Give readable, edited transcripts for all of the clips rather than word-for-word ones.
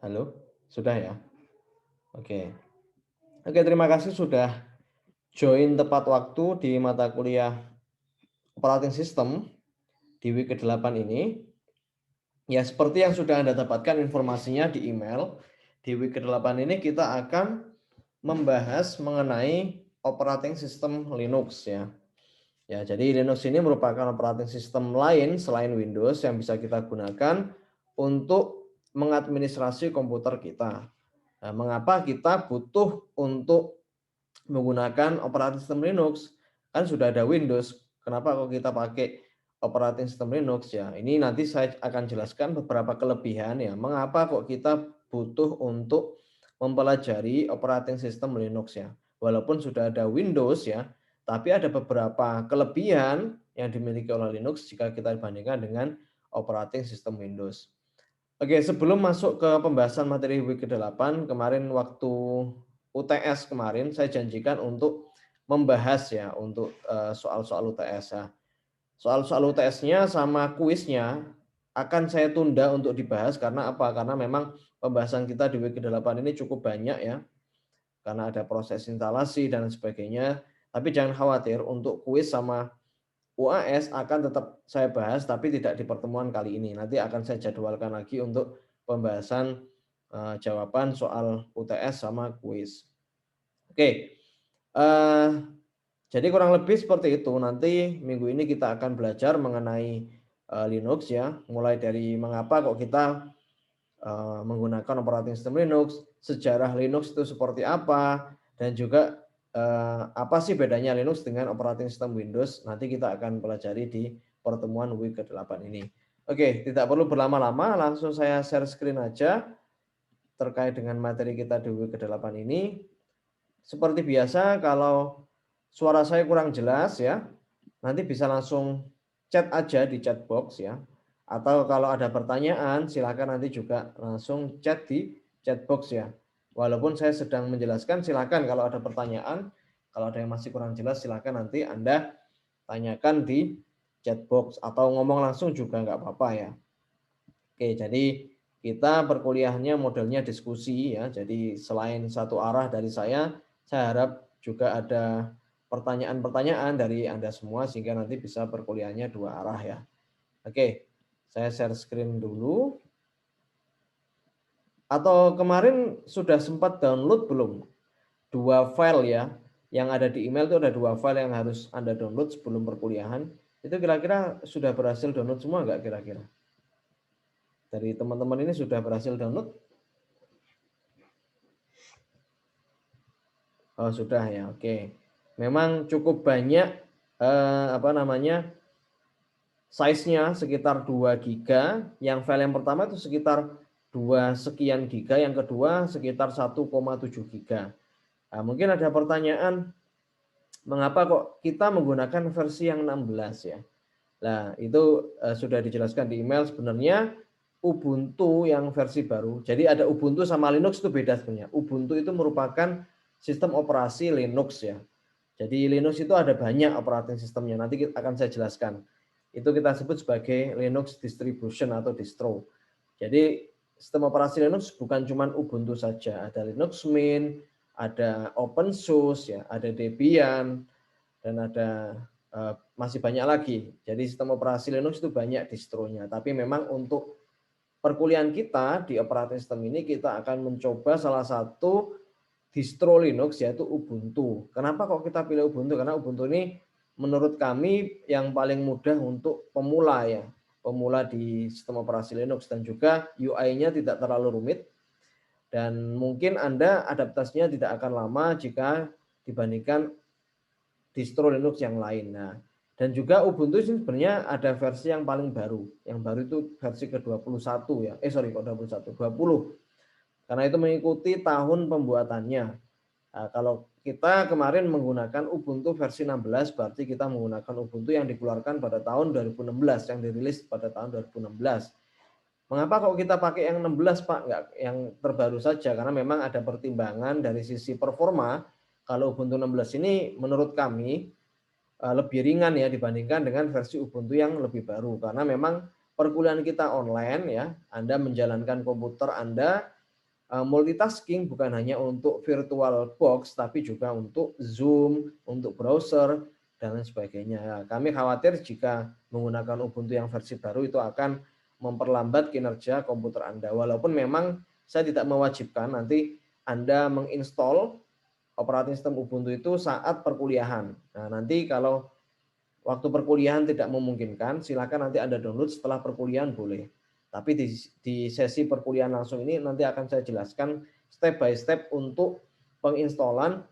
Halo, sudah ya? Oke. Oke, terima kasih sudah join tepat waktu di mata kuliah operating system di week ke-8 ini. Ya, seperti yang sudah Anda dapatkan informasinya di email, di week ke-8 ini kita akan membahas mengenai operating system Linux ya. Ya, jadi Linux ini merupakan operating system lain selain Windows yang bisa kita gunakan untuk mengadministrasi komputer kita. Nah, mengapa kita butuh untuk menggunakan operating system Linux? Kan sudah ada Windows. Kenapa kok kita pakai operating system Linux ya? Ini nanti saya akan jelaskan beberapa kelebihan ya. Mengapa kok kita butuh untuk mempelajari operating system Linux ya? Walaupun sudah ada Windows ya, tapi ada beberapa kelebihan yang dimiliki oleh Linux jika kita bandingkan dengan operating system Windows. Oke, sebelum masuk ke pembahasan materi week ke-8, kemarin waktu UTS kemarin saya janjikan untuk membahas ya untuk soal-soal UTS ya. Soal-soal UTS-nya sama kuisnya akan saya tunda untuk dibahas karena apa? Karena memang pembahasan kita di week ke-8 ini cukup banyak ya. Karena ada proses instalasi dan sebagainya. Tapi jangan khawatir untuk kuis sama UAS akan tetap saya bahas tapi tidak di pertemuan kali ini. Nanti akan saya jadwalkan lagi untuk pembahasan jawaban soal UTS sama kuis. Oke, eh, jadi kurang lebih seperti itu. Nanti minggu ini kita akan belajar mengenai Linux ya, mulai dari mengapa kok kita menggunakan operating system Linux, sejarah Linux itu seperti apa, dan juga apa sih bedanya Linux dengan operating system Windows. Nanti kita akan pelajari di pertemuan week ke-8 ini. Oke, tidak perlu berlama-lama, langsung saya share screen aja terkait dengan materi kita di week ke-8 ini. Seperti biasa, kalau suara saya kurang jelas ya, nanti bisa langsung chat aja di chat box ya. Atau kalau ada pertanyaan, silakan nanti juga langsung chat di chat box ya. Walaupun saya sedang menjelaskan, silakan kalau ada pertanyaan, kalau ada yang masih kurang jelas, silakan nanti Anda tanyakan di chat box atau ngomong langsung juga nggak apa-apa ya. Oke, jadi kita perkuliahannya modelnya diskusi ya. Jadi selain satu arah dari saya harap juga ada pertanyaan-pertanyaan dari Anda semua sehingga nanti bisa perkuliahannya dua arah ya. Oke, saya share screen dulu. Atau kemarin sudah sempat download belum? Dua file ya. Yang ada di email itu ada dua file yang harus Anda download sebelum perkuliahan. Itu kira-kira sudah berhasil download semua nggak kira-kira? Dari teman-teman ini sudah berhasil download? Oh, sudah ya. Oke. Memang cukup banyak size-nya sekitar 2 giga. Yang file yang pertama itu sekitar 2 sekian giga, yang kedua sekitar 1,7 giga. Nah, mungkin ada pertanyaan, mengapa kok kita menggunakan versi yang 16 ya? Nah, itu sudah dijelaskan di email sebenarnya Ubuntu yang versi baru. Jadi ada Ubuntu sama Linux itu beda sebenarnya. Ubuntu itu merupakan sistem operasi Linux ya. Jadi Linux itu ada banyak operating sistemnya. Nanti akan saya jelaskan. Itu kita sebut sebagai Linux distribution atau distro. Jadi sistem operasi Linux bukan cuma Ubuntu saja. Ada Linux Mint, ada OpenSUSE, ya, ada Debian, dan ada masih banyak lagi. Jadi sistem operasi Linux itu banyak distronya. Tapi memang untuk perkuliahan kita di operating system ini kita akan mencoba salah satu distro Linux yaitu Ubuntu. Kenapa kok kita pilih Ubuntu? Karena Ubuntu ini menurut kami yang paling mudah untuk pemula ya. Pemula di sistem operasi Linux dan juga UI-nya tidak terlalu rumit dan mungkin Anda adaptasinya tidak akan lama jika dibandingkan distro Linux yang lain. Nah, dan juga Ubuntu ini sebenarnya ada versi yang paling baru. Yang baru itu versi ke-21 ya. Kok 21, 20. Karena itu mengikuti tahun pembuatannya. Nah, kalau kita kemarin menggunakan Ubuntu versi 16, berarti kita menggunakan Ubuntu yang dikeluarkan pada tahun 2016, yang dirilis pada tahun 2016. Mengapa kalau kita pakai yang 16 Pak, nggak yang terbaru saja? Karena memang ada pertimbangan dari sisi performa. Kalau Ubuntu 16 ini menurut kami lebih ringan ya dibandingkan dengan versi Ubuntu yang lebih baru. Karena memang perkuliahan kita online ya, Anda menjalankan komputer Anda multitasking bukan hanya untuk virtual box, tapi juga untuk Zoom, untuk browser, dan lain sebagainya. Ya, kami khawatir jika menggunakan Ubuntu yang versi baru itu akan memperlambat kinerja komputer Anda. Walaupun memang saya tidak mewajibkan nanti Anda menginstall operating system Ubuntu itu saat perkuliahan. Nah, nanti kalau waktu perkuliahan tidak memungkinkan, silakan nanti Anda download setelah perkuliahan boleh. Tapi di sesi perkuliahan langsung ini nanti akan saya jelaskan step by step untuk penginstalan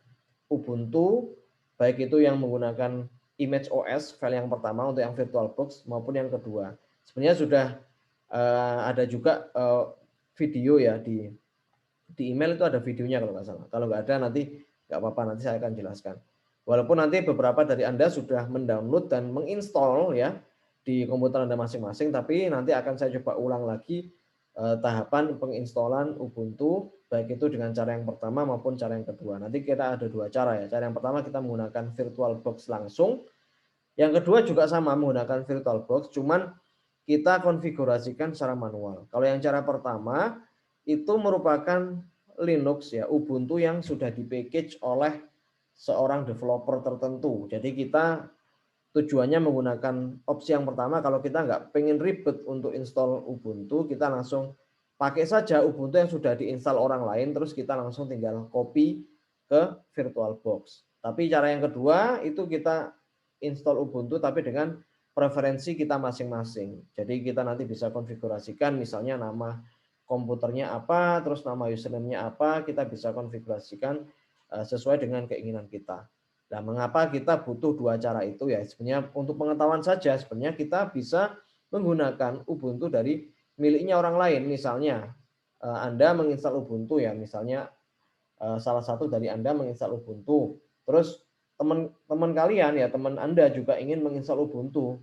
Ubuntu, baik itu yang menggunakan Image OS file yang pertama untuk yang VirtualBox maupun yang kedua. Sebenarnya sudah ada juga video ya di email itu ada videonya kalau nggak salah. Kalau nggak ada nanti nggak apa-apa, nanti saya akan jelaskan. Walaupun nanti beberapa dari Anda sudah mendownload dan menginstall ya di komputer Anda masing-masing, tapi nanti akan saya coba ulang lagi tahapan penginstalan Ubuntu, baik itu dengan cara yang pertama maupun cara yang kedua. Nanti kita ada dua cara ya. Cara yang pertama kita menggunakan VirtualBox langsung. Yang kedua juga sama menggunakan VirtualBox, cuman kita konfigurasikan secara manual. Kalau yang cara pertama itu merupakan Linux ya, Ubuntu yang sudah di-package oleh seorang developer tertentu. Jadi kita tujuannya menggunakan opsi yang pertama, kalau kita nggak pengen ribet untuk install Ubuntu, kita langsung pakai saja Ubuntu yang sudah diinstal orang lain, terus kita langsung tinggal copy ke VirtualBox. Tapi cara yang kedua itu kita install Ubuntu tapi dengan preferensi kita masing-masing. Jadi kita nanti bisa konfigurasikan misalnya nama komputernya apa, terus nama username-nya apa, kita bisa konfigurasikan sesuai dengan keinginan kita. Nah, mengapa kita butuh dua cara itu ya? Sebenarnya untuk pengetahuan saja, sebenarnya kita bisa menggunakan Ubuntu dari miliknya orang lain. Misalnya Anda menginstal Ubuntu ya, misalnya salah satu dari Anda menginstal Ubuntu. Terus teman-teman kalian ya, teman Anda juga ingin menginstal Ubuntu.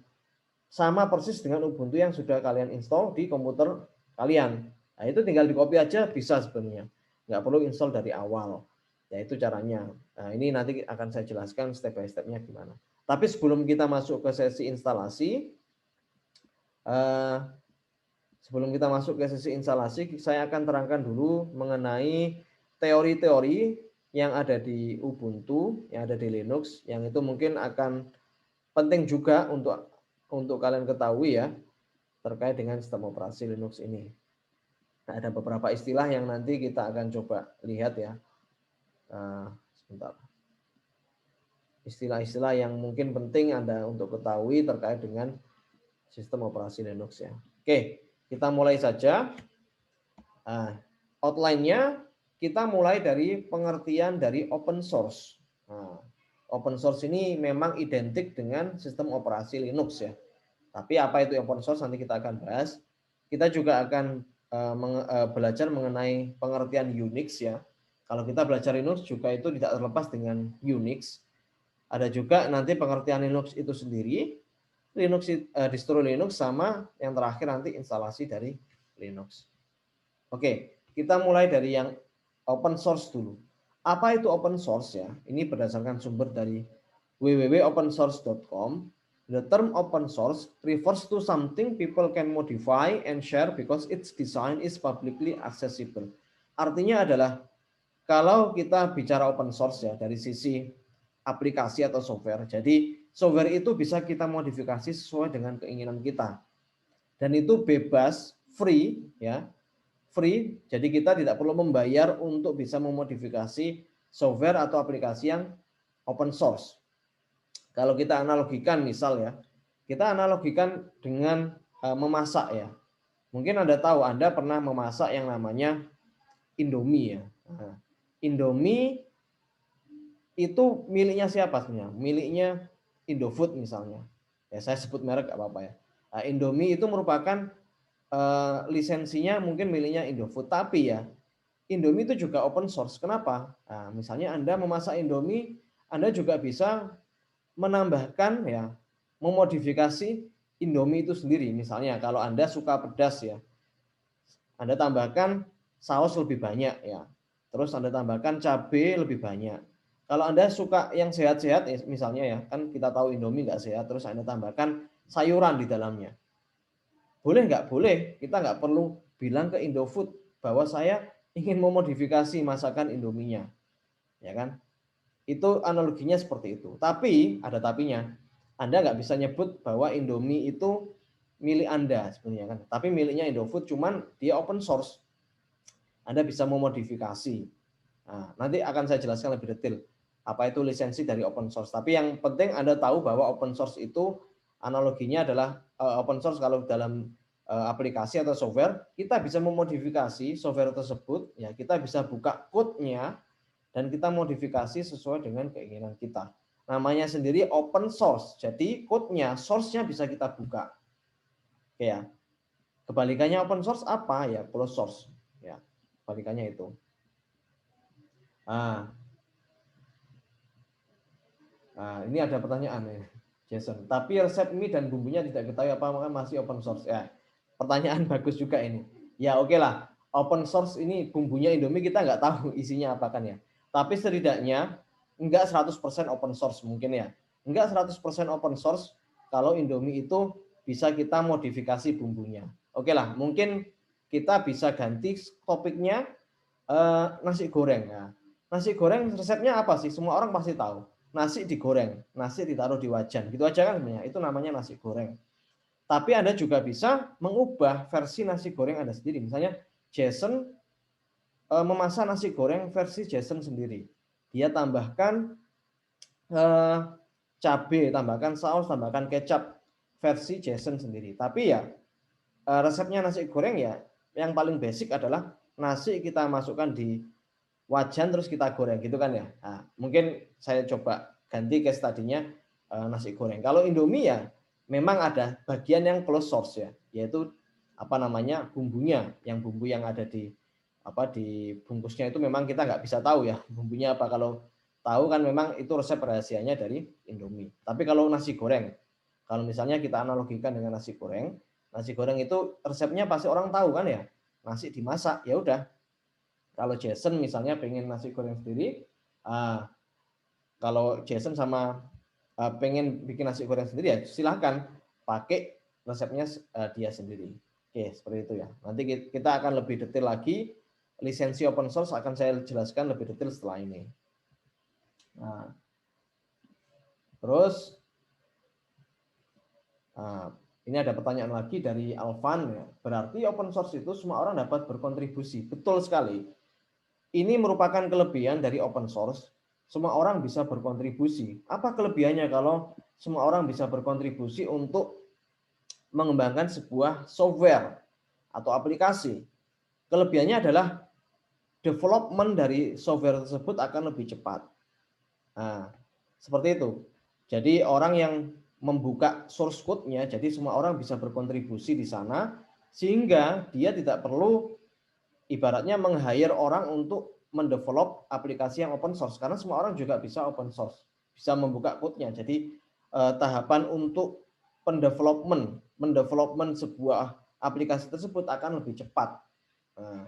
Sama persis dengan Ubuntu yang sudah kalian install di komputer kalian. Nah, itu tinggal di-copy aja bisa sebenarnya. Nggak perlu install dari awal. Ya itu caranya. Nah, ini nanti akan saya jelaskan step by step-nya gimana. Tapi sebelum kita masuk ke sesi instalasi, saya akan terangkan dulu mengenai teori-teori yang ada di Ubuntu, yang ada di Linux, yang itu mungkin akan penting juga untuk kalian ketahui ya, terkait dengan sistem operasi Linux ini. Nah, ada beberapa istilah yang nanti kita akan coba lihat ya. Sebentar. Istilah-istilah yang mungkin penting Anda untuk ketahui terkait dengan sistem operasi Linux ya. Oke, kita mulai saja. Outline-nya kita mulai dari pengertian dari open source. Open source ini memang identik dengan sistem operasi Linux ya. Tapi apa itu open source nanti kita akan bahas. Kita juga akan belajar mengenai pengertian Unix ya. Kalau kita belajar Linux juga itu tidak terlepas dengan Unix. Ada juga nanti pengertian Linux itu sendiri, distro Linux sama yang terakhir nanti instalasi dari Linux. Oke, kita mulai dari yang open source dulu. Apa itu open source ya? Ini berdasarkan sumber dari www.opensource.com. The term open source refers to something people can modify and share because its design is publicly accessible. Artinya adalah kalau kita bicara open source ya dari sisi aplikasi atau software. Jadi software itu bisa kita modifikasi sesuai dengan keinginan kita. Dan itu bebas, free ya. Free, jadi kita tidak perlu membayar untuk bisa memodifikasi software atau aplikasi yang open source. Kalau kita analogikan misal ya, kita analogikan dengan memasak ya. Mungkin Anda tahu, Anda pernah memasak yang namanya Indomie ya. Nah, Indomie itu miliknya siapa sebenarnya? Miliknya Indofood misalnya. Ya saya sebut merek gak apa-apa ya. Nah, Indomie itu merupakan lisensinya mungkin miliknya Indofood, tapi ya Indomie itu juga open source. Kenapa? Nah, misalnya Anda memasak Indomie, Anda juga bisa menambahkan ya, memodifikasi Indomie itu sendiri. Misalnya kalau Anda suka pedas ya, Anda tambahkan saus lebih banyak ya. Terus Anda tambahkan cabai lebih banyak. Kalau Anda suka yang sehat-sehat misalnya ya, kan kita tahu Indomie nggak sehat, terus Anda tambahkan sayuran di dalamnya. Boleh nggak? Boleh. Kita nggak perlu bilang ke Indofood bahwa saya ingin memodifikasi masakan Indominya, ya kan? Itu analoginya seperti itu. Tapi ada tapinya. Anda nggak bisa nyebut bahwa Indomie itu milik Anda sebenarnya kan. Tapi miliknya Indofood, cuman dia open source. Anda bisa memodifikasi. Nah, nanti akan saya jelaskan lebih detail apa itu lisensi dari open source. Tapi yang penting Anda tahu bahwa open source itu analoginya adalah open source kalau dalam aplikasi atau software, kita bisa memodifikasi software tersebut, ya kita bisa buka code-nya dan kita modifikasi sesuai dengan keinginan kita. Namanya sendiri open source. Jadi code-nya, source-nya bisa kita buka. Oke ya. Kebalikannya open source apa? Ya closed source. Ya, kebalikannya itu. Nah, ini ada pertanyaan nih, Jason. Tapi resep mie dan bumbunya tidak ketahui apa masih open source. Ya, pertanyaan bagus juga ini. Ya oke lah, open source ini bumbunya Indomie kita nggak tahu isinya apa kan ya. Tapi setidaknya enggak 100% open source mungkin ya. Enggak 100% open source kalau Indomie itu bisa kita modifikasi bumbunya. Oke lah, mungkin kita bisa ganti topiknya nasi goreng. Ya. Nasi goreng resepnya apa sih? Semua orang pasti tahu. Nasi digoreng, nasi ditaruh di wajan. Gitu aja kan sebenarnya. Itu namanya nasi goreng. Tapi Anda juga bisa mengubah versi nasi goreng Anda sendiri. Misalnya Jason memasak nasi goreng versi Jason sendiri. Dia tambahkan cabai, tambahkan saus, tambahkan kecap versi Jason sendiri. Tapi ya resepnya nasi goreng ya yang paling basic adalah nasi kita masukkan di wajan terus kita goreng gitu kan ya. Nah, mungkin saya coba ganti case tadinya nasi goreng. Kalau Indomie ya memang ada bagian yang close source ya, yaitu apa namanya bumbunya, yang bumbu yang ada di di bungkusnya itu memang kita nggak bisa tahu ya bumbunya apa. Kalau tahu kan memang itu resep rahasianya dari Indomie. Tapi kalau nasi goreng, kalau misalnya kita analogikan dengan nasi goreng itu resepnya pasti orang tahu kan ya, nasi dimasak ya udah. Kalau Jason misalnya pengen nasi goreng sendiri, kalau Jason sama pengen bikin nasi goreng sendiri ya silahkan pakai resepnya dia sendiri. Oke, seperti itu ya. Nanti kita akan lebih detail lagi. Lisensi open source akan saya jelaskan lebih detail setelah ini. Nah, terus ini ada pertanyaan lagi dari Alvan ya. Berarti open source itu semua orang dapat berkontribusi. Betul sekali. Ini merupakan kelebihan dari open source. Semua orang bisa berkontribusi. Apa kelebihannya kalau semua orang bisa berkontribusi untuk mengembangkan sebuah software atau aplikasi? Kelebihannya adalah development dari software tersebut akan lebih cepat. Nah, seperti itu. Jadi orang yang membuka source code-nya, jadi semua orang bisa berkontribusi di sana, sehingga dia tidak perlu ibaratnya meng-hire orang untuk mendevelop aplikasi yang open source, karena semua orang juga bisa open source, bisa membuka code-nya. Jadi tahapan untuk mendevelopment sebuah aplikasi tersebut akan lebih cepat.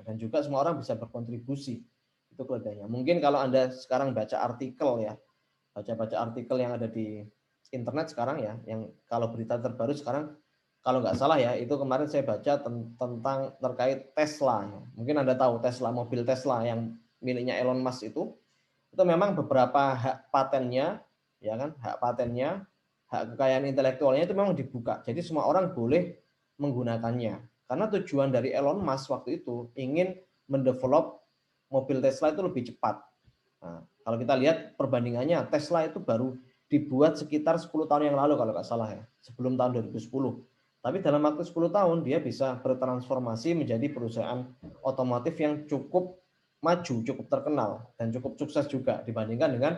Dan juga semua orang bisa berkontribusi. Itu kelebihannya. Mungkin kalau Anda sekarang baca artikel ya, baca-baca artikel yang ada di internet sekarang ya, yang kalau berita terbaru sekarang kalau nggak salah ya, itu kemarin saya baca tentang terkait Tesla. Mungkin Anda tahu Tesla, mobil Tesla yang miliknya Elon Musk itu memang beberapa hak patennya, ya kan, hak kekayaan intelektualnya itu memang dibuka. Jadi semua orang boleh menggunakannya. Karena tujuan dari Elon Musk waktu itu ingin mendevelop mobil Tesla itu lebih cepat. Nah, kalau kita lihat perbandingannya, Tesla itu baru dibuat sekitar 10 tahun yang lalu kalau nggak salah ya, sebelum tahun 2010. Tapi dalam waktu 10 tahun dia bisa bertransformasi menjadi perusahaan otomotif yang cukup maju, cukup terkenal, dan cukup sukses juga dibandingkan dengan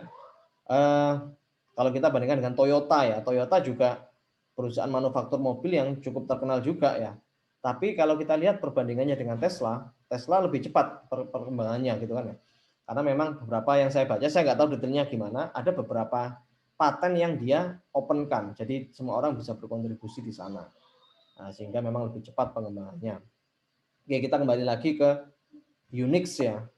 kalau kita bandingkan dengan Toyota ya. Toyota juga perusahaan manufaktur mobil yang cukup terkenal juga ya. Tapi kalau kita lihat perbandingannya dengan Tesla, Tesla lebih cepat perkembangannya gitu kan ya. Karena memang beberapa yang saya baca, saya nggak tahu detailnya gimana, ada beberapa paten yang dia openkan. Jadi semua orang bisa berkontribusi di sana. Nah, sehingga memang lebih cepat pengembangannya. Oke, kita kembali lagi ke Unix ya.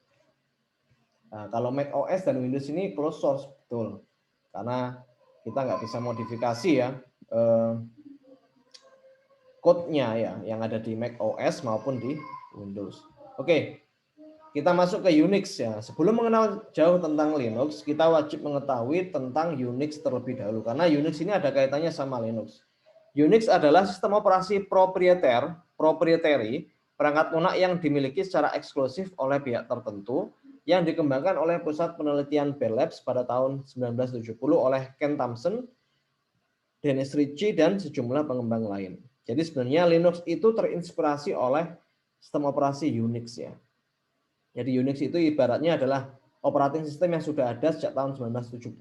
Nah, kalau Mac OS dan Windows ini closed source, betul. Karena kita nggak bisa modifikasi ya code-nya ya, yang ada di Mac OS maupun di Windows. Oke, kita masuk ke Unix ya. Sebelum mengenal jauh tentang Linux, kita wajib mengetahui tentang Unix terlebih dahulu. Karena Unix ini ada kaitannya sama Linux. Unix adalah sistem operasi proprietary, perangkat lunak yang dimiliki secara eksklusif oleh pihak tertentu, yang dikembangkan oleh Pusat Penelitian Bell Labs pada tahun 1970 oleh Ken Thompson, Dennis Ritchie, dan sejumlah pengembang lain. Jadi sebenarnya Linux itu terinspirasi oleh sistem operasi Unix ya. Jadi Unix itu ibaratnya adalah operating system yang sudah ada sejak tahun 1970,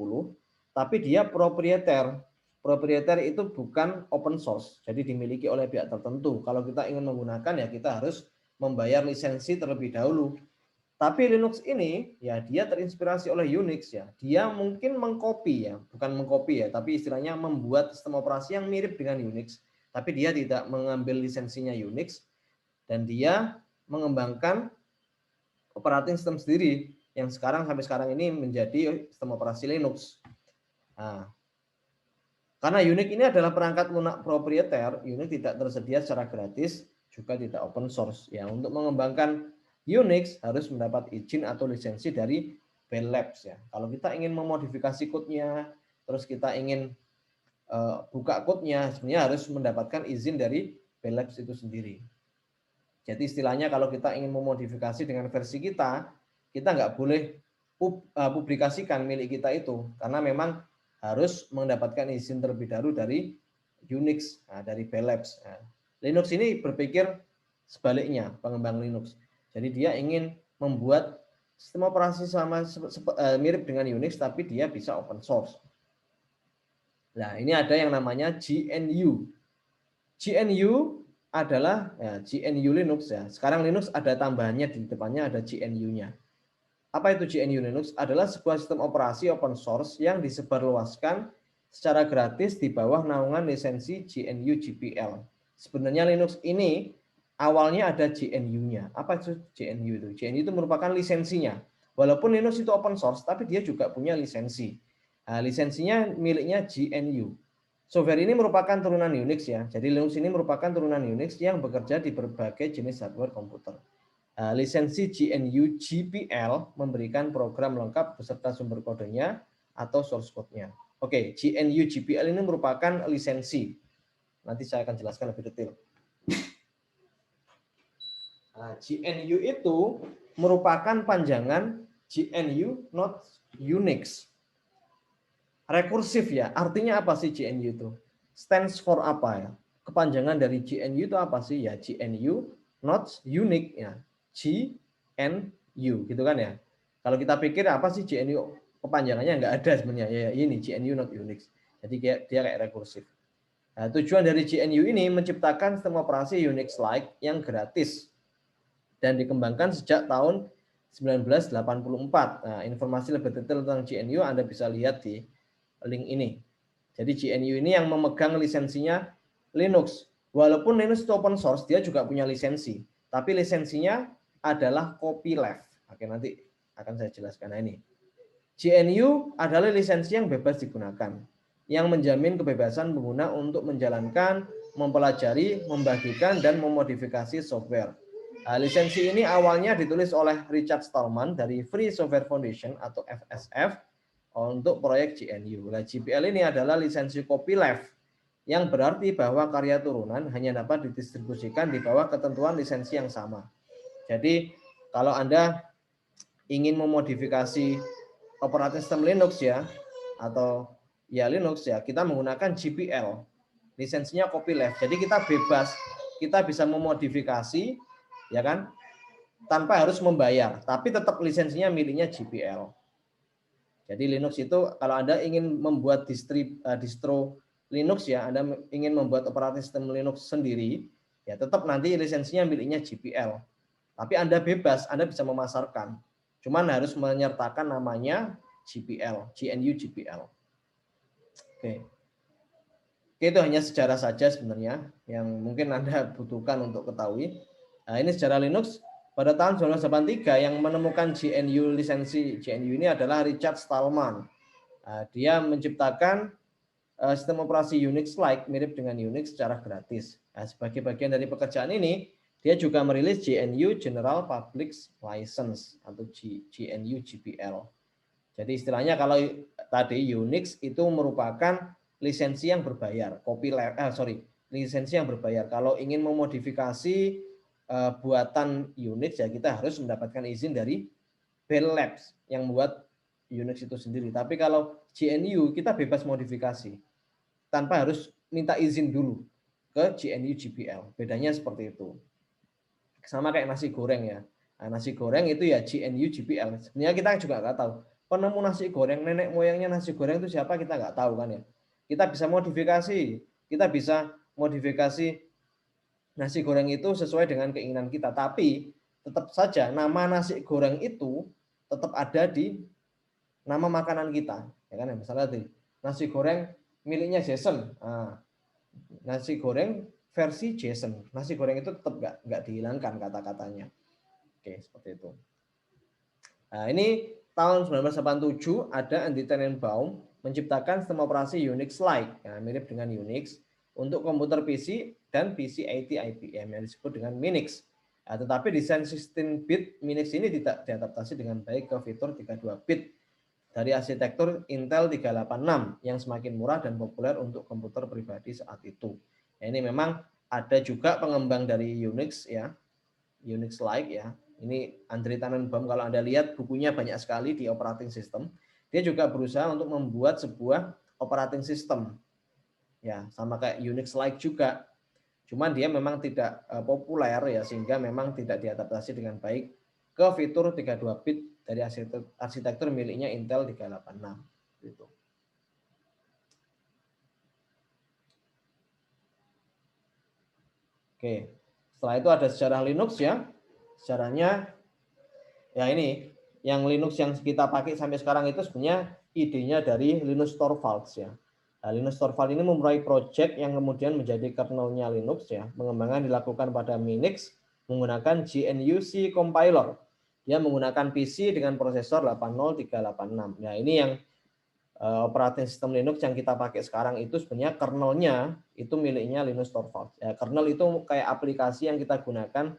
tapi dia proprietary. Proprietary itu bukan open source, jadi dimiliki oleh pihak tertentu. Kalau kita ingin menggunakan ya kita harus membayar lisensi terlebih dahulu. Tapi Linux ini ya dia terinspirasi oleh Unix ya. Dia mungkin mengcopy ya, bukan mengcopy ya, tapi istilahnya membuat sistem operasi yang mirip dengan Unix, tapi dia tidak mengambil lisensinya Unix dan dia mengembangkan operating system sendiri yang sampai sekarang ini menjadi sistem operasi Linux. Nah, karena Unix ini adalah perangkat lunak proprietor, Unix tidak tersedia secara gratis, juga tidak open source. Ya, untuk mengembangkan Unix harus mendapat izin atau lisensi dari Bell Labs ya. Kalau kita ingin memodifikasi code-nya, terus kita ingin buka code-nya, sebenarnya harus mendapatkan izin dari Bell Labs itu sendiri. Jadi istilahnya kalau kita ingin memodifikasi dengan versi kita nggak boleh publikasikan milik kita itu, karena memang harus mendapatkan izin terlebih dahulu dari Unix, dari Bell Labs. Nah, Linux ini berpikir sebaliknya, pengembang Linux. Jadi dia ingin membuat sistem operasi mirip dengan Unix, tapi dia bisa open source. Nah, ini ada yang namanya GNU. GNU adalah ya, GNU Linux ya. Sekarang Linux ada tambahannya di depannya ada GNU-nya. Apa itu GNU Linux? Adalah sebuah sistem operasi open source yang disebarluaskan secara gratis di bawah naungan lisensi GNU GPL. Sebenarnya Linux ini awalnya ada GNU-nya. Apa itu GNU itu? GNU itu merupakan lisensinya. Walaupun Linux itu open source, tapi dia juga punya lisensi. Nah, lisensinya miliknya GNU. Software ini merupakan turunan Unix ya. Jadi Linux ini merupakan turunan Unix yang bekerja di berbagai jenis hardware komputer. Lisensi GNU GPL memberikan program lengkap beserta sumber kodenya atau source code-nya. Oke, GNU GPL ini merupakan lisensi. Nanti saya akan jelaskan lebih detail. GNU itu merupakan panjangan GNU not Unix. Rekursif ya, artinya apa sih GNU itu? Stands for apa ya? Kepanjangan dari GNU itu apa sih? Ya GNU not unique ya. GNU gitu kan ya. Kalau kita pikir apa sih GNU? Kepanjangannya nggak ada sebenarnya. Ya ini GNU not Unix. Jadi dia kayak rekursif. Nah, tujuan dari GNU ini menciptakan sistem operasi Unix-like yang gratis dan dikembangkan sejak tahun 1984. Nah, informasi lebih detail tentang GNU Anda bisa lihat di link ini. Jadi GNU ini yang memegang lisensinya Linux. Walaupun Linux itu open source, dia juga punya lisensi. Tapi lisensinya adalah copyleft. Oke, nanti akan saya jelaskan. Nah, ini. GNU adalah lisensi yang bebas digunakan, yang menjamin kebebasan pengguna untuk menjalankan, mempelajari, membagikan, dan memodifikasi software. Nah, lisensi ini awalnya ditulis oleh Richard Stallman dari Free Software Foundation atau FSF untuk proyek GNU. Nah, GPL ini adalah lisensi copyleft, yang berarti bahwa karya turunan hanya dapat didistribusikan di bawah ketentuan lisensi yang sama. Jadi kalau Anda ingin memodifikasi operating system Linux ya, atau ya Linux ya, kita menggunakan GPL, lisensinya copyleft. Jadi kita bebas, kita bisa memodifikasi, ya kan, tanpa harus membayar, tapi tetap lisensinya miliknya GPL. Jadi Linux itu kalau Anda ingin membuat distro Linux ya, Anda ingin membuat operating system Linux sendiri, ya tetap nanti lisensinya miliknya GPL. Tapi Anda bebas, Anda bisa memasarkan. Cuman harus menyertakan namanya GPL, GNU GPL. Oke. Oke, itu hanya sejarah saja sebenarnya yang mungkin Anda butuhkan untuk ketahui. Nah, ini sejarah Linux. Pada tahun 1983 yang menemukan GNU lisensi GNU ini adalah Richard Stallman. Dia menciptakan sistem operasi Unix-like mirip dengan Unix secara gratis. Nah, sebagai bagian dari pekerjaan ini, dia juga merilis GNU General Public License atau GNU GPL. Jadi istilahnya kalau tadi Unix itu merupakan lisensi yang berbayar, lisensi yang berbayar. Kalau ingin memodifikasi buatan Unix ya kita harus mendapatkan izin dari Bell Labs yang membuat Unix itu sendiri. Tapi kalau GNU kita bebas modifikasi tanpa harus minta izin dulu ke GNU GPL. Bedanya seperti itu. Sama kayak nasi goreng ya. Nah, nasi goreng itu ya GNU GPL. Sebenarnya kita juga nggak tahu. Penemu nasi goreng, nenek moyangnya nasi goreng itu siapa kita nggak tahu kan ya. Kita bisa modifikasi. Kita bisa modifikasi nasi goreng itu sesuai dengan keinginan kita. Tapi tetap saja nama nasi goreng itu tetap ada di nama makanan kita. Ya kan? Misalnya tadi nasi goreng miliknya Jason. Nah, nasi goreng versi Jason. Nasi goreng itu tetap nggak dihilangkan kata-katanya. Oke, seperti itu. Nah, ini tahun 1987 ada Andy Tenenbaum menciptakan sistem operasi Unix-like, ya, mirip dengan Unix, untuk komputer PC dan PC AT IBM yang disebut dengan Minix. Nah, tetapi desain 16-bit Minix ini tidak diadaptasi dengan baik ke fitur 32-bit dari arsitektur Intel 386 yang semakin murah dan populer untuk komputer pribadi saat itu. Nah, ini memang ada juga pengembang dari Unix ya, Unix-like ya. Ini André Tannenbaum, kalau Anda lihat bukunya banyak sekali di operating system. Dia juga berusaha untuk membuat sebuah operating system. Ya, sama kayak Unix-like juga. Cuman dia memang tidak populer ya, sehingga memang tidak diadaptasi dengan baik ke fitur 32-bit dari arsitektur miliknya Intel 386 gitu. Oke. Setelah itu ada sejarah Linux ya. Sejarahnya ya ini yang Linux yang kita pakai sampai sekarang itu sebenarnya idenya dari Linus Torvalds ya. Nah, Linus Torvalds ini memulai proyek yang kemudian menjadi kernelnya Linux ya. Pengembangan dilakukan pada Minix menggunakan GNU C compiler. Dia menggunakan PC dengan prosesor 80386. Nah, ini yang operating system Linux yang kita pakai sekarang itu sebenarnya kernelnya itu miliknya Linus Torvalds. Ya, kernel itu kayak aplikasi yang kita gunakan.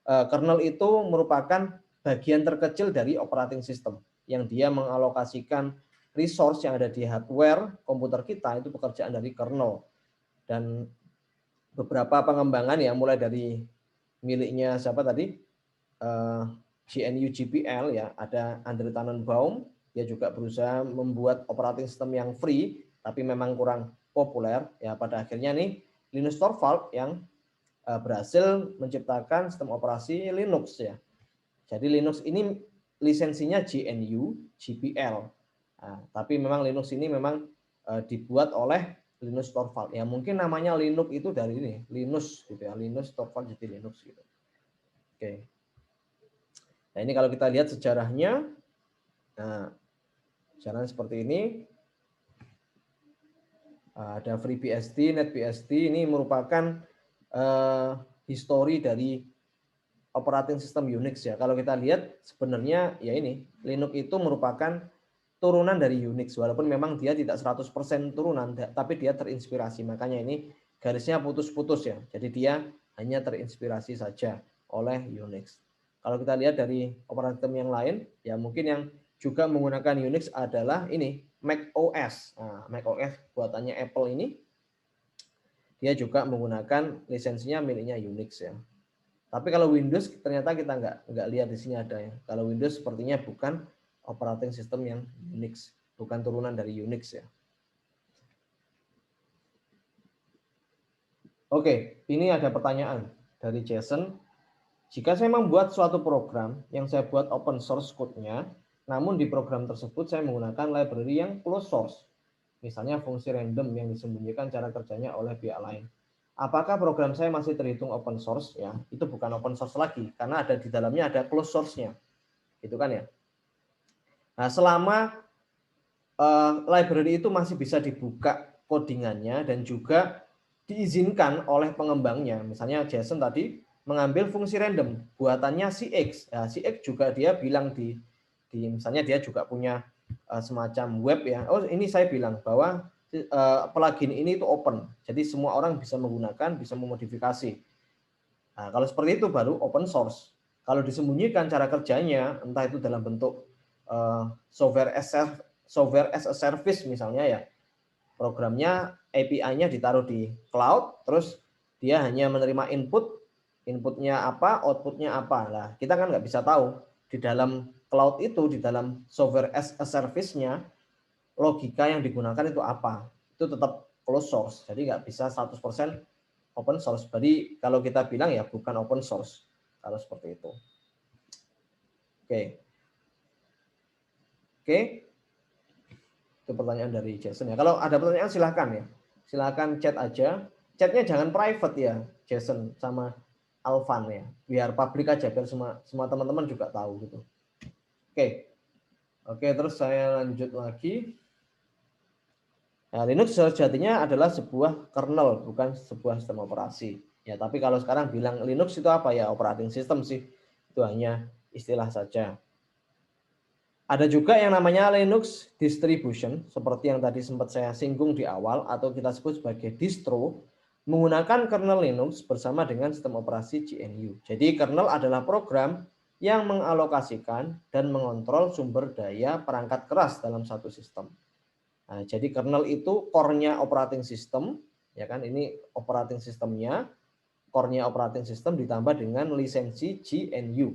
Kernel itu merupakan bagian terkecil dari operating system yang dia mengalokasikan resource yang ada di hardware komputer kita itu pekerjaan dari kernel. Dan beberapa pengembangan ya mulai dari miliknya siapa tadi GNU GPL ya, ada André Tannenbaum. Dia juga berusaha membuat operating system yang free tapi memang kurang populer ya. Pada akhirnya nih Linus Torvalds yang berhasil menciptakan sistem operasi Linux ya. Jadi Linux ini lisensinya GNU GPL. Nah, tapi memang Linux ini memang dibuat oleh Linus Torvalds. Ya mungkin namanya Linux itu dari ini, Linus gitu ya. Linus Torvalds jadi Linux gitu. Oke. Nah, ini kalau kita lihat sejarahnya. Nah, sejarahnya seperti ini. Ada FreeBSD, NetBSD, ini merupakan histori dari operating system Unix ya. Kalau kita lihat sebenarnya ya ini, Linux itu merupakan turunan dari Unix. Walaupun memang dia tidak 100% turunan, tapi dia terinspirasi. Makanya ini garisnya putus-putus ya. Jadi dia hanya terinspirasi saja oleh Unix. Kalau kita lihat dari operating system yang lain, ya mungkin yang juga menggunakan Unix adalah ini, Mac OS. Nah, Mac OS buatannya Apple ini, dia juga menggunakan lisensinya miliknya Unix ya. Tapi kalau Windows ternyata kita nggak lihat di sini ada ya. Kalau Windows sepertinya bukan operating system yang Unix, bukan turunan dari Unix ya. Oke, ini ada pertanyaan dari Jason. Jika saya membuat suatu program yang saya buat open source code-nya, namun di program tersebut saya menggunakan library yang closed source, misalnya fungsi random yang disembunyikan cara kerjanya oleh pihak lain. Apakah program saya masih terhitung open source? Ya, itu bukan open source lagi, karena ada di dalamnya ada closed source-nya, gitu kan ya. Nah, selama library itu masih bisa dibuka codingannya dan juga diizinkan oleh pengembangnya. Misalnya Jason tadi mengambil fungsi random buatannya CX. Ya, CX juga dia bilang di misalnya dia juga punya semacam web ya. Oh, ini saya bilang bahwa plugin ini itu open. Jadi semua orang bisa menggunakan, bisa memodifikasi. Nah, kalau seperti itu baru open source. Kalau disembunyikan cara kerjanya, entah itu dalam bentuk software as a service misalnya ya, programnya API-nya ditaruh di cloud, terus dia hanya menerima inputnya apa, outputnya apa. Nah, kita kan nggak bisa tahu di dalam cloud itu, di dalam software as a service-nya, logika yang digunakan itu apa. Itu tetap closed source, jadi nggak bisa 100% open source. Jadi kalau kita bilang ya bukan open source, kalau seperti itu. Oke. Oke. Itu pertanyaan dari Jason ya. Kalau ada pertanyaan silahkan ya. Silahkan chat aja. Chatnya jangan private ya, Jason sama Alvan ya. Biar publik aja, biar semua teman-teman juga tahu gitu. Oke. Oke, terus saya lanjut lagi. Nah, Linux sejatinya adalah sebuah kernel, bukan sebuah sistem operasi. Ya, tapi kalau sekarang bilang Linux itu apa ya? Operating system sih. Itu hanya istilah saja. Ada juga yang namanya Linux distribution, seperti yang tadi sempat saya singgung di awal, atau kita sebut sebagai distro, menggunakan kernel Linux bersama dengan sistem operasi GNU. Jadi kernel adalah program yang mengalokasikan dan mengontrol sumber daya perangkat keras dalam satu sistem. Nah, jadi kernel itu core-nya operating system, ya kan? Ini operating systemnya, core-nya operating system ditambah dengan lisensi GNU.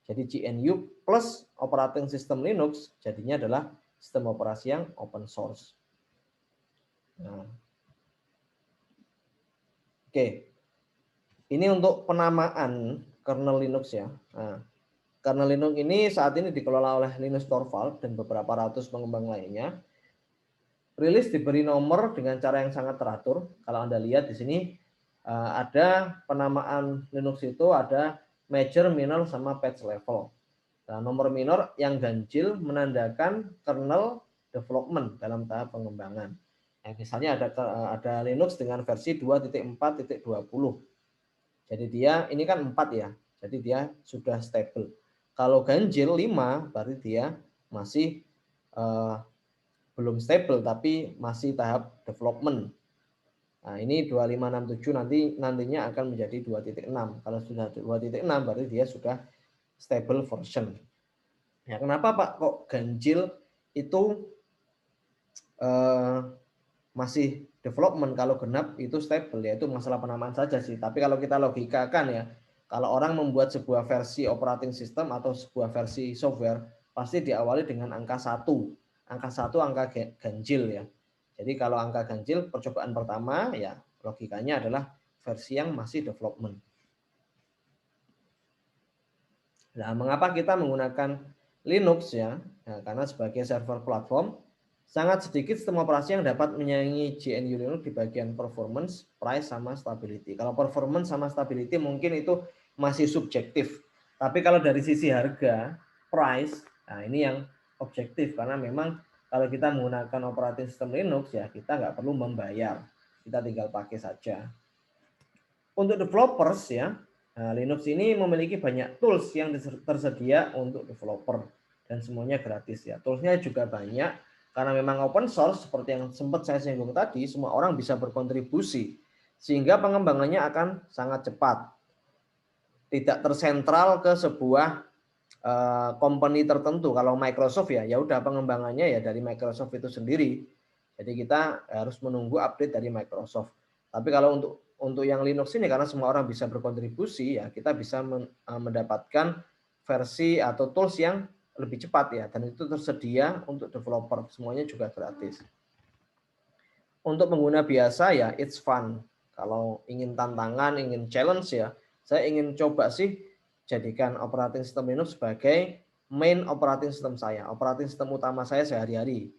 Jadi GNU plus operating system Linux jadinya adalah sistem operasi yang open source. Nah, oke. Ini untuk penamaan kernel Linux ya. Nah, kernel Linux ini saat ini dikelola oleh Linus Torvalds dan beberapa ratus pengembang lainnya. Rilis diberi nomor dengan cara yang sangat teratur. Kalau Anda lihat di sini ada penamaan Linux itu ada major, minor, sama patch level. Nah, nomor minor yang ganjil menandakan kernel development dalam tahap pengembangan. Nah, misalnya ada Linux dengan versi 2.4.20. Jadi dia ini kan 4 ya. Jadi dia sudah stable. Kalau ganjil 5 berarti dia masih belum stable tapi masih tahap development. Nah, ini 2567 nantinya akan menjadi 2.6. Kalau sudah 2.6 berarti dia sudah stable version. Ya, kenapa Pak kok ganjil itu masih development, kalau genap itu stable? Ya itu masalah penamaan saja sih. Tapi kalau kita logikakan ya, kalau orang membuat sebuah versi operating system atau sebuah versi software pasti diawali dengan angka 1. Angka 1 angka ganjil ya. Jadi kalau angka ganjil percobaan pertama ya logikanya adalah versi yang masih development. Nah, mengapa kita menggunakan Linux ya? Nah, karena sebagai server platform, sangat sedikit sistem operasi yang dapat menyaingi GNU Linux di bagian performance, price, sama stability. Kalau performance sama stability mungkin itu masih subjektif. Tapi kalau dari sisi harga, price, nah ini yang objektif. Karena memang kalau kita menggunakan operating system Linux ya kita nggak perlu membayar. Kita tinggal pakai saja. Untuk developers ya, nah, Linux ini memiliki banyak tools yang tersedia untuk developer dan semuanya gratis ya. Toolsnya juga banyak karena memang open source seperti yang sempat saya singgung tadi, semua orang bisa berkontribusi sehingga pengembangannya akan sangat cepat. Tidak tersentral ke sebuah company tertentu. Kalau Microsoft ya udah pengembangannya ya dari Microsoft itu sendiri. Jadi kita harus menunggu update dari Microsoft. Tapi kalau untuk yang Linux ini karena semua orang bisa berkontribusi ya kita bisa mendapatkan versi atau tools yang lebih cepat ya dan itu tersedia untuk developer, semuanya juga gratis. Untuk pengguna biasa ya it's fun. Kalau ingin tantangan, ingin challenge ya, saya ingin coba sih jadikan operating system Linux sebagai main operating system saya, operating system utama saya sehari-hari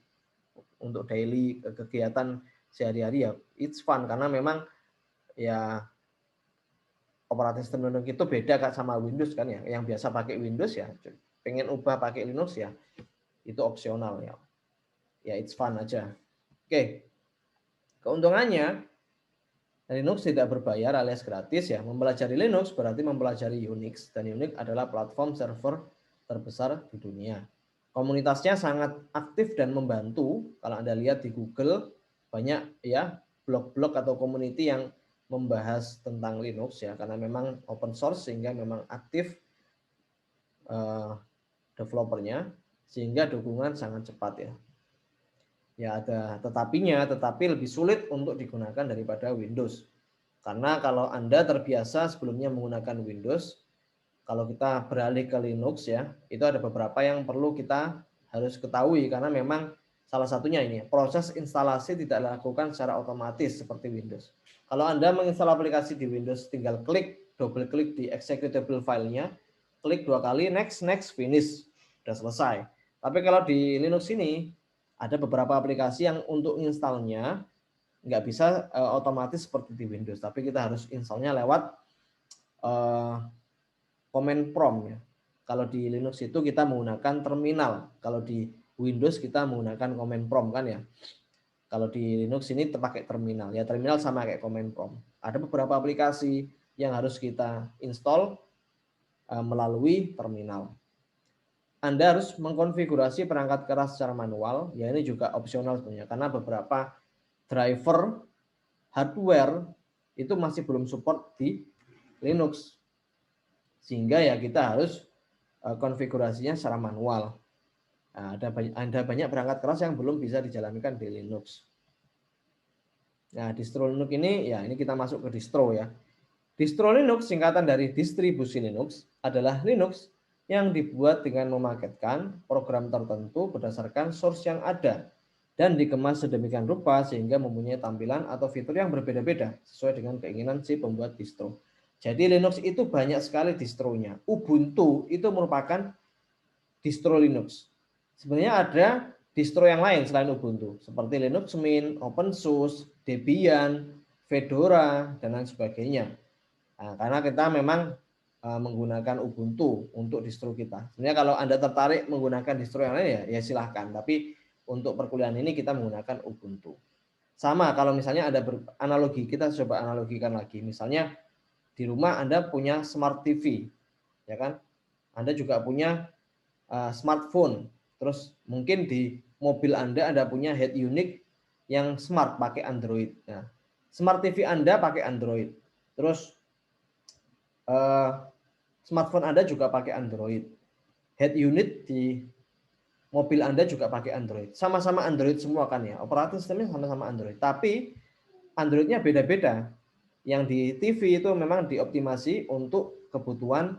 untuk daily kegiatan sehari-hari ya it's fun karena memang ya operating system Linux itu beda kan sama Windows kan ya. Yang biasa pakai Windows ya pengen ubah pakai Linux ya itu opsional ya. Ya it's fun aja. Oke. Keuntungannya Linux tidak berbayar alias gratis ya. Mempelajari Linux berarti mempelajari Unix dan Unix adalah platform server terbesar di dunia. Komunitasnya sangat aktif dan membantu. Kalau Anda lihat di Google banyak ya blog-blog atau community yang membahas tentang Linux ya, karena memang open source sehingga memang aktif developernya, sehingga dukungan sangat cepat ya. Ya ada tetapi lebih sulit untuk digunakan daripada Windows. Karena kalau Anda terbiasa sebelumnya menggunakan Windows, kalau kita beralih ke Linux ya, itu ada beberapa yang perlu kita harus ketahui karena memang salah satunya ini proses instalasi tidak dilakukan secara otomatis seperti Windows. Kalau Anda menginstal aplikasi di Windows tinggal double klik di executable filenya, klik 2 kali next finish, sudah selesai. Tapi kalau di Linux ini ada beberapa aplikasi yang untuk installnya nggak bisa otomatis seperti di Windows, tapi kita harus installnya lewat command prompt ya. Kalau di Linux itu kita menggunakan terminal, kalau di Windows kita menggunakan command prompt kan ya. Kalau di Linux ini terpakai terminal, ya terminal sama kayak command prompt. Ada beberapa aplikasi yang harus kita install melalui terminal. Anda harus mengkonfigurasi perangkat keras secara manual, ya ini juga opsional sebenarnya, karena beberapa driver hardware itu masih belum support di Linux. Sehingga ya kita harus konfigurasinya secara manual. Nah, ada banyak perangkat keras yang belum bisa dijalankan di Linux. Nah, distro Linux ini, ya ini kita masuk ke distro ya. Distro Linux, singkatan dari distribusi Linux, adalah Linux yang dibuat dengan memaketkan program tertentu berdasarkan source yang ada dan dikemas sedemikian rupa sehingga mempunyai tampilan atau fitur yang berbeda-beda sesuai dengan keinginan si pembuat distro. Jadi Linux itu banyak sekali distronya. Ubuntu itu merupakan distro Linux. Sebenarnya ada distro yang lain selain Ubuntu, seperti Linux Mint, OpenSUSE, Debian, Fedora, dan lain sebagainya. Nah, karena kita memang menggunakan Ubuntu untuk distro kita. Sebenarnya kalau Anda tertarik menggunakan distro yang lain ya silahkan. Tapi untuk perkuliahan ini kita menggunakan Ubuntu. Sama kalau misalnya ada analogi, kita coba analogikan lagi. Misalnya di rumah Anda punya smart TV, ya kan? Anda juga punya smartphone. Terus mungkin di mobil Anda punya head unit yang smart pakai Android. Nah, smart TV Anda pakai Android. Terus smartphone Anda juga pakai Android. Head unit di mobil Anda juga pakai Android. Sama-sama Android semua kan ya. Operating sistemnya sama-sama Android. Tapi Androidnya beda-beda. Yang di TV itu memang dioptimasi untuk kebutuhan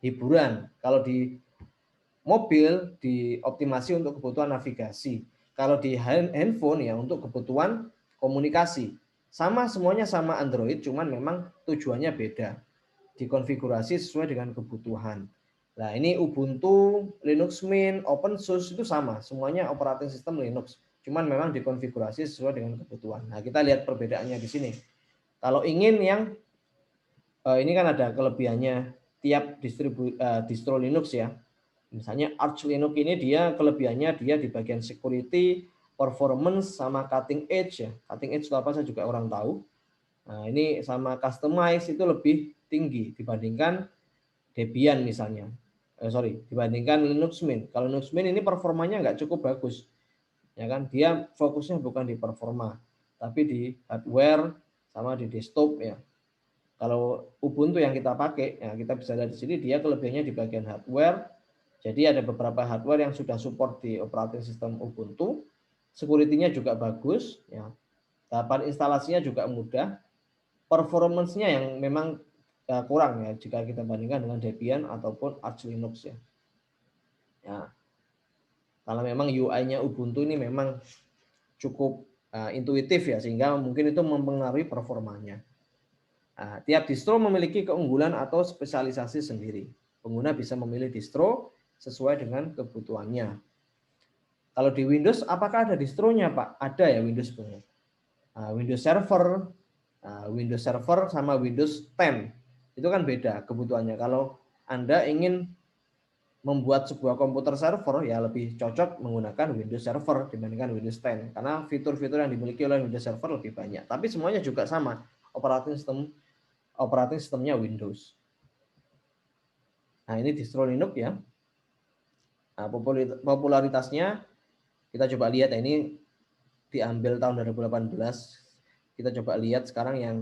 hiburan. Kalau di mobil dioptimasi untuk kebutuhan navigasi. Kalau di handphone ya untuk kebutuhan komunikasi. Sama semuanya sama Android, cuman memang tujuannya beda. Dikonfigurasi sesuai dengan kebutuhan. Nah, ini Ubuntu, Linux Mint, OpenSUSE itu sama, semuanya operating system Linux. Cuman memang dikonfigurasi sesuai dengan kebutuhan. Nah, kita lihat perbedaannya di sini. Kalau ingin yang ini kan ada kelebihannya tiap distro Linux ya. Misalnya Arch Linux ini dia kelebihannya dia di bagian security, performance sama cutting edge ya. Cutting edge itu apa saya juga orang tahu. Nah, ini sama customize itu lebih tinggi dibandingkan Debian misalnya. Dibandingkan Linux Mint. Kalau Linux Mint ini performanya nggak cukup bagus. Ya kan? Dia fokusnya bukan di performa, tapi di hardware sama di desktop ya. Kalau Ubuntu yang kita pakai, ya kita bisa lihat di sini dia kelebihannya di bagian hardware. Jadi ada beberapa hardware yang sudah support di operating system Ubuntu. Security-nya juga bagus, ya. Tahapan instalasinya juga mudah. Performance-nya yang memang kurang ya jika kita bandingkan dengan Debian ataupun Arch Linux ya. Ya. Karena memang UI-nya Ubuntu ini memang cukup intuitif ya sehingga mungkin itu mempengaruhi performanya. Nah, tiap distro memiliki keunggulan atau spesialisasi sendiri. Pengguna bisa memilih distro sesuai dengan kebutuhannya. Kalau di Windows, apakah ada distronya, Pak? Ada ya Windows punya. Windows Server sama Windows 10 itu kan beda kebutuhannya. Kalau Anda ingin membuat sebuah komputer server, ya lebih cocok menggunakan Windows Server dibandingkan Windows 10 karena fitur-fitur yang dimiliki oleh Windows Server lebih banyak. Tapi semuanya juga sama, operating sistemnya Windows. Nah, ini distro Linux ya. Nah, popularitasnya kita coba lihat ini diambil tahun 2018. Kita coba lihat sekarang yang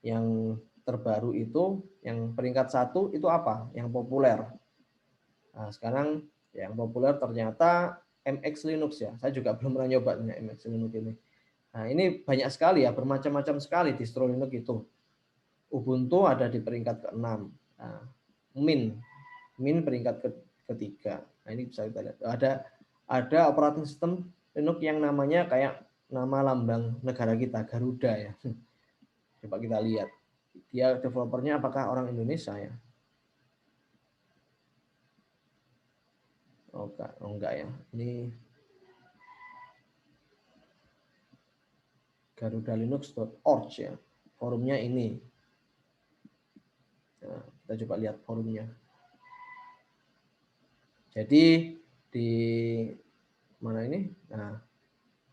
yang terbaru itu, yang peringkat 1 itu apa? Yang populer. Nah, sekarang yang populer ternyata MX Linux ya. Saya juga belum pernah nyoba MX Linux ini. Nah, ini banyak sekali ya, bermacam-macam sekali distro Linux itu. Ubuntu ada di peringkat ke-6. Nah, Min peringkat ketiga. Nah, ini bisa kita lihat. Ada operating system Linux yang namanya kayak nama lambang negara kita, Garuda ya. Coba kita lihat. Dia developernya apakah orang Indonesia ya? Oh enggak ya. Ini garudalinux.org ya. Forumnya ini. Nah, kita coba lihat forumnya. Jadi di mana ini? Nah,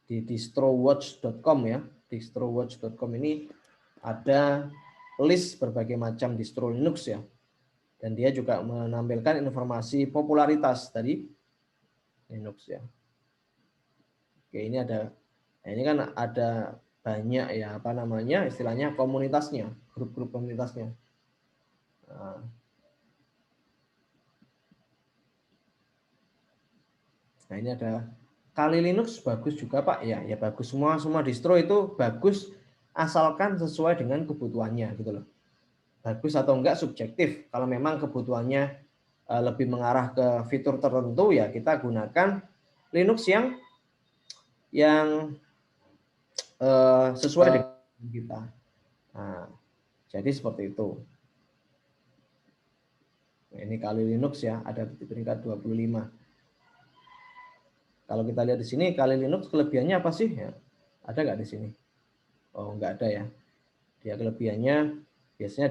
di distrowatch.com ya. Distrowatch.com ini ada list berbagai macam distro Linux ya. Dan dia juga menampilkan informasi popularitas dari Linux ya. Oke, ini ada. Nah, ini kan ada banyak ya, apa namanya, istilahnya komunitasnya, grup-grup komunitasnya. Nah, ini ada Kali Linux bagus juga Pak. Ya bagus, semua distro itu bagus asalkan sesuai dengan kebutuhannya gitu loh. Bagus atau enggak subjektif. Kalau memang kebutuhannya lebih mengarah ke fitur tertentu ya kita gunakan Linux yang sesuai dengan kita. Nah, jadi seperti itu. Nah, ini Kali Linux ya, ada di peringkat 25. Kalau kita lihat di sini, Kali Linux kelebihannya apa sih? Ya, ada nggak di sini? Oh, nggak ada ya. Dia kelebihannya biasanya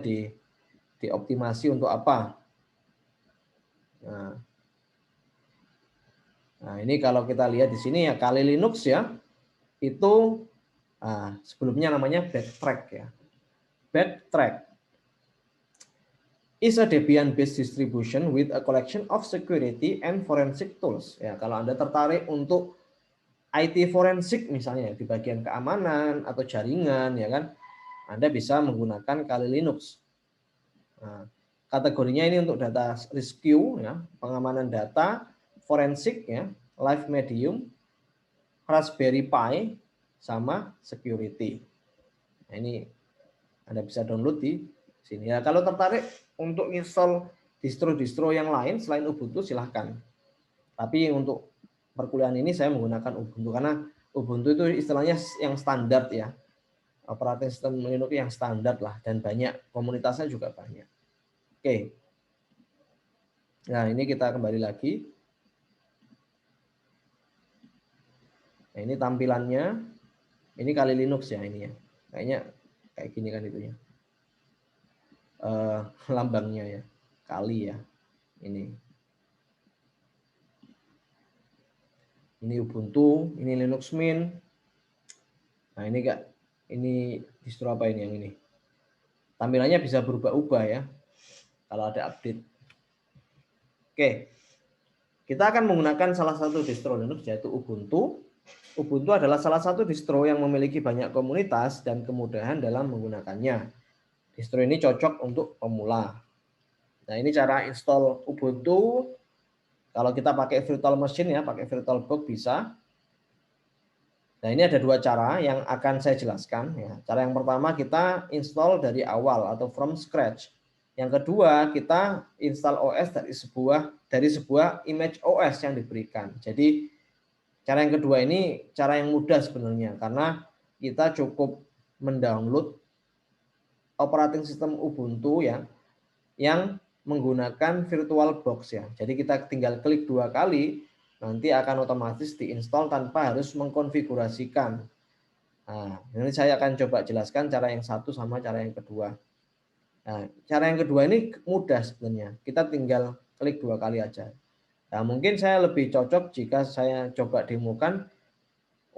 dioptimasi untuk apa? Nah, ini kalau kita lihat di sini ya, Kali Linux ya, itu sebelumnya namanya Backtrack ya. Backtrack is a Debian-based distribution with a collection of security and forensic tools. Ya, kalau Anda tertarik untuk IT forensik misalnya di bagian keamanan atau jaringan ya kan, Anda bisa menggunakan Kali Linux. Nah, kategorinya ini untuk data rescue ya, pengamanan data, forensik ya, live medium, Raspberry Pi sama security. Nah, ini Anda bisa download di sini. Ya, kalau tertarik untuk install distro-distro yang lain selain Ubuntu silahkan. Tapi untuk perkuliahan ini saya menggunakan Ubuntu karena Ubuntu itu istilahnya yang standar ya. Operating system Linux yang standar lah dan banyak komunitasnya juga banyak. Oke. Nah, ini kita kembali lagi. Nah, ini tampilannya. Ini Kali Linux ya ini ya. Kayaknya kayak gini kan itunya. Lambangnya ya. Kali ya. Ini Ubuntu, ini Linux Mint. Nah, ini distro apa ini yang ini? Tampilannya bisa berubah-ubah ya. Kalau ada update. Oke. Kita akan menggunakan salah satu distro Linux yaitu Ubuntu. Ubuntu adalah salah satu distro yang memiliki banyak komunitas dan kemudahan dalam menggunakannya. Distro ini cocok untuk pemula. Nah, ini cara install Ubuntu. Kalau kita pakai virtual machine ya, pakai VirtualBox bisa. Nah, ini ada dua cara yang akan saya jelaskan ya. Cara yang pertama kita install dari awal atau from scratch. Yang kedua, kita install OS dari sebuah image OS yang diberikan. Jadi cara yang kedua ini cara yang mudah sebenarnya karena kita cukup mendownload operating system Ubuntu ya yang menggunakan VirtualBox ya. Jadi kita tinggal klik 2 kali nanti akan otomatis diinstal tanpa harus mengkonfigurasikan. Nah, ini saya akan coba jelaskan cara yang satu sama cara yang kedua. Nah, cara yang kedua ini mudah sebenarnya. Kita tinggal klik 2 kali aja. Nah, mungkin saya lebih cocok jika saya coba demokan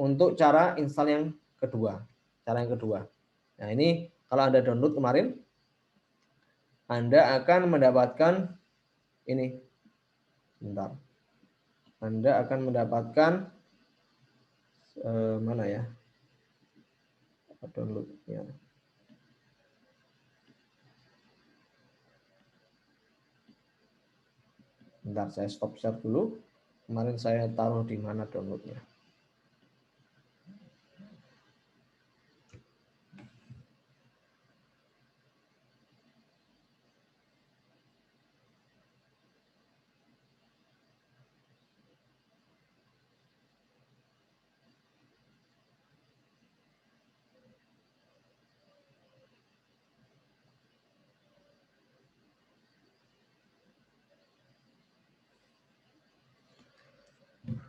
untuk cara install yang kedua. Cara yang kedua. Nah, ini kalau Anda download kemarin, Anda akan mendapatkan ini. Bentar. Anda akan mendapatkan mana ya? Downloadnya. Bentar, saya stop share dulu. Kemarin saya taruh di mana downloadnya.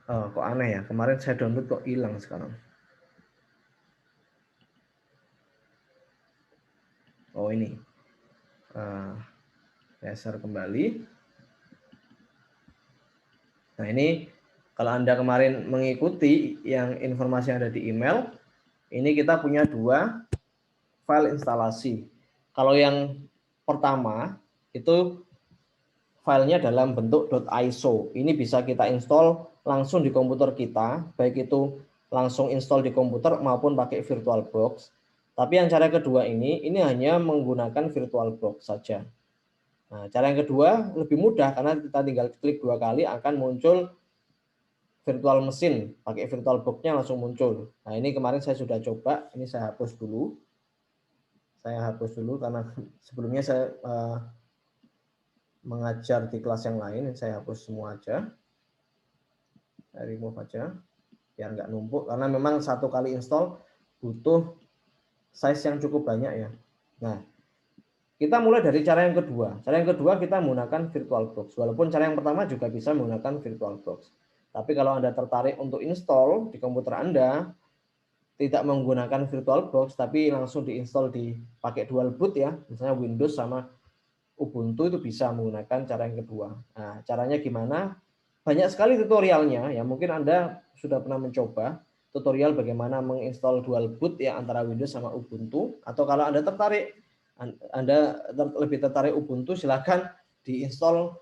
Oh, kok aneh ya, kemarin saya download kok hilang sekarang. Oh ini, saya share kembali. Nah ini kalau Anda kemarin mengikuti yang informasi yang ada di email, ini kita punya 2 file instalasi. Kalau yang pertama itu filenya dalam bentuk .iso. Ini bisa kita install langsung di komputer kita, baik itu langsung install di komputer maupun pakai VirtualBox. Tapi yang cara kedua ini hanya menggunakan VirtualBox saja. Nah, cara yang kedua lebih mudah karena kita tinggal klik 2 kali akan muncul virtual mesin, pakai VirtualBox-nya langsung muncul. Nah, ini kemarin saya sudah coba, ini saya hapus dulu. Saya hapus dulu karena sebelumnya saya mengajar di kelas yang lain, saya hapus semua aja. Saya remove aja biar nggak numpuk karena memang 1 kali install butuh size yang cukup banyak ya. Nah, kita mulai dari cara yang kedua. Cara yang kedua kita menggunakan VirtualBox. Walaupun cara yang pertama juga bisa menggunakan VirtualBox. Tapi kalau Anda tertarik untuk install di komputer Anda, tidak menggunakan VirtualBox, tapi langsung diinstal pakai dual boot ya, misalnya Windows sama Ubuntu, itu bisa menggunakan cara yang kedua. Nah, caranya gimana? Banyak sekali tutorialnya ya. Mungkin Anda sudah pernah mencoba tutorial bagaimana menginstal dual boot ya antara Windows sama Ubuntu. Atau kalau Anda tertarik, Anda lebih tertarik Ubuntu, silakan diinstal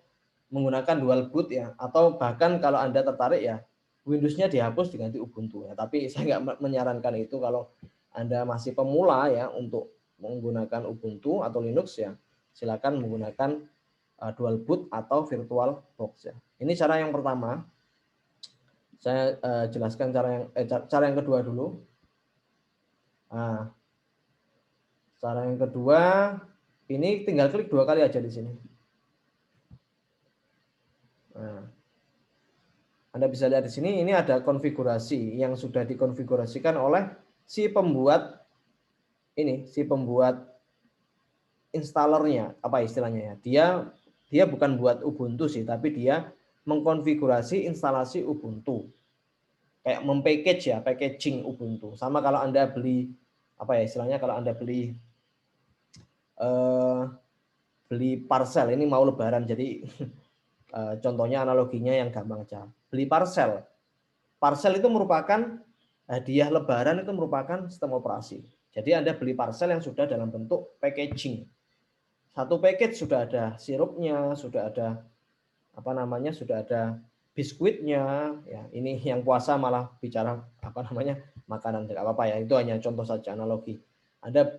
menggunakan dual boot ya. Atau bahkan kalau Anda tertarik ya Windows-nya dihapus diganti Ubuntu ya. Tapi saya nggak menyarankan itu kalau Anda masih pemula ya untuk menggunakan Ubuntu atau Linux ya. Silakan menggunakan dual boot atau VirtualBox ya. Ini cara yang pertama. Saya jelaskan cara yang kedua dulu. Nah, cara yang kedua ini tinggal klik 2 kali aja di sini. Nah, Anda bisa lihat di sini ini ada konfigurasi yang sudah dikonfigurasikan oleh si pembuat installernya, apa istilahnya ya. Dia bukan buat Ubuntu sih, tapi dia mengkonfigurasi instalasi Ubuntu. Kayak mempackage ya, packaging Ubuntu. Sama kalau Anda beli apa ya istilahnya, kalau Anda beli parcel, ini mau lebaran jadi contohnya analoginya yang gampang aja. Beli parcel. Parcel itu merupakan hadiah lebaran, itu merupakan sistem operasi. Jadi Anda beli parcel yang sudah dalam bentuk packaging. Satu package sudah ada sirupnya, sudah ada sudah ada biskuitnya ya. Ini yang puasa malah bicara makanan, tidak apa-apa ya, itu hanya contoh saja, analogi. Anda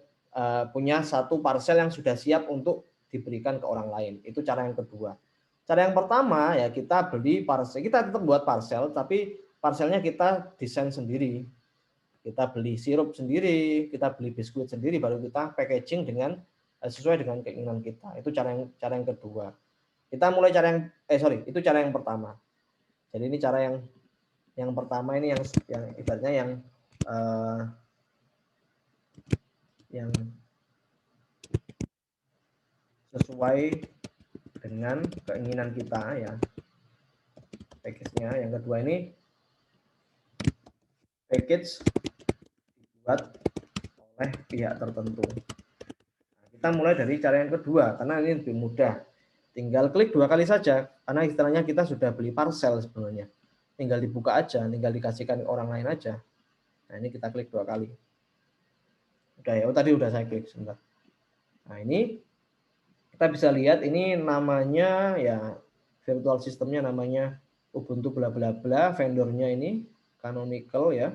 punya satu parcel yang sudah siap untuk diberikan ke orang lain. Itu cara yang kedua. Cara yang pertama ya, kita beli parcel, kita tetap buat parcel tapi parcelnya kita desain sendiri. Kita beli sirup sendiri, kita beli biskuit sendiri, baru kita packaging dengan sesuai dengan keinginan kita. Itu cara yang kedua. Kita mulai itu cara yang pertama. Jadi ini cara yang pertama, ini yang ibaratnya yang sesuai dengan keinginan kita ya. Package-nya. Yang kedua ini package dibuat oleh pihak tertentu. Nah, kita mulai dari cara yang kedua karena ini lebih mudah. Tinggal klik 2 kali saja karena istilahnya kita sudah beli parcel sebenarnya. Tinggal dibuka aja, tinggal dikasihkan orang lain aja. Nah, ini kita klik 2 kali. Udah ya, tadi udah saya klik sebentar. Nah, ini kita bisa lihat ini namanya ya, virtual sistemnya namanya Ubuntu bla bla bla, vendornya ini Canonical ya.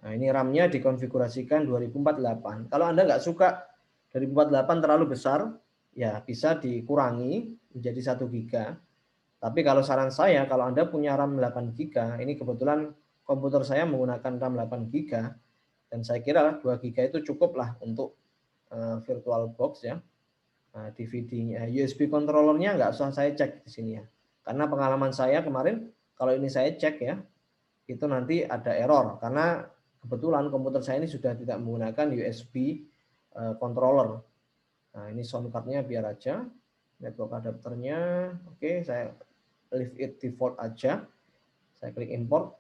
Nah, ini RAM-nya dikonfigurasikan 2048. Kalau Anda nggak suka 2048 terlalu besar, ya bisa dikurangi menjadi 1 GB. Tapi kalau saran saya, kalau Anda punya RAM 8 GB, ini kebetulan komputer saya menggunakan RAM 8 GB, dan saya kira 2 GB itu cukup lah untuk virtual box ya. DVD-nya, USB controllernya nggak usah saya cek di sini ya. Karena pengalaman saya kemarin, kalau ini saya cek ya, itu nanti ada error. Karena kebetulan komputer saya ini sudah tidak menggunakan USB controller. Nah, ini sound card-nya biar aja. Network adapternya, oke, saya leave it default aja. Saya klik import.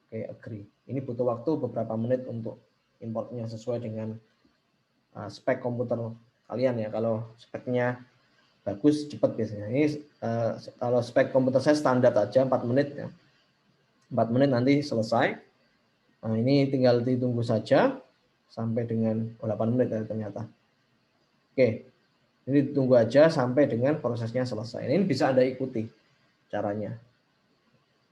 Oke, agree. Ini butuh waktu beberapa menit untuk importnya sesuai dengan spek komputer kalian ya. Kalau speknya bagus cepat biasanya. Ini kalau spek komputer saya standar aja 4 menit ya. 4 menit nanti selesai. Nah, ini tinggal ditunggu saja sampai dengan 8 menit ya ternyata. Oke. Ini ditunggu aja sampai dengan prosesnya selesai. Ini bisa Anda ikuti caranya.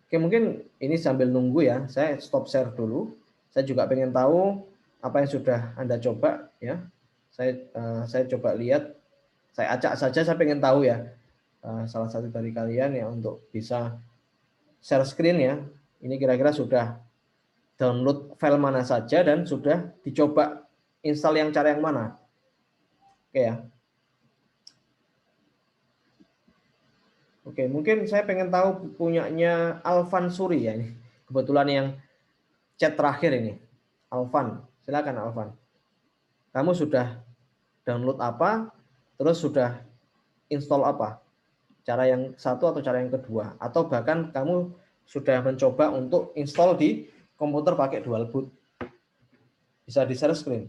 Oke, mungkin ini sambil nunggu ya, saya stop share dulu. Saya juga pengen tahu apa yang sudah Anda coba ya. Saya coba lihat, saya acak saja, saya pengen tahu ya. Salah satu dari kalian ya untuk bisa share screen ya. Ini kira-kira sudah download file mana saja dan sudah dicoba install yang cara yang mana. Oke ya. Oke, mungkin saya pengen tahu punyanya Alvan Suri ya ini. Kebetulan yang chat terakhir ini. Alvan, silakan Alvan. Kamu sudah download apa? Terus sudah install apa? Cara yang satu atau cara yang kedua? Atau bahkan kamu sudah mencoba untuk install di komputer pakai dual boot? Bisa di share screen.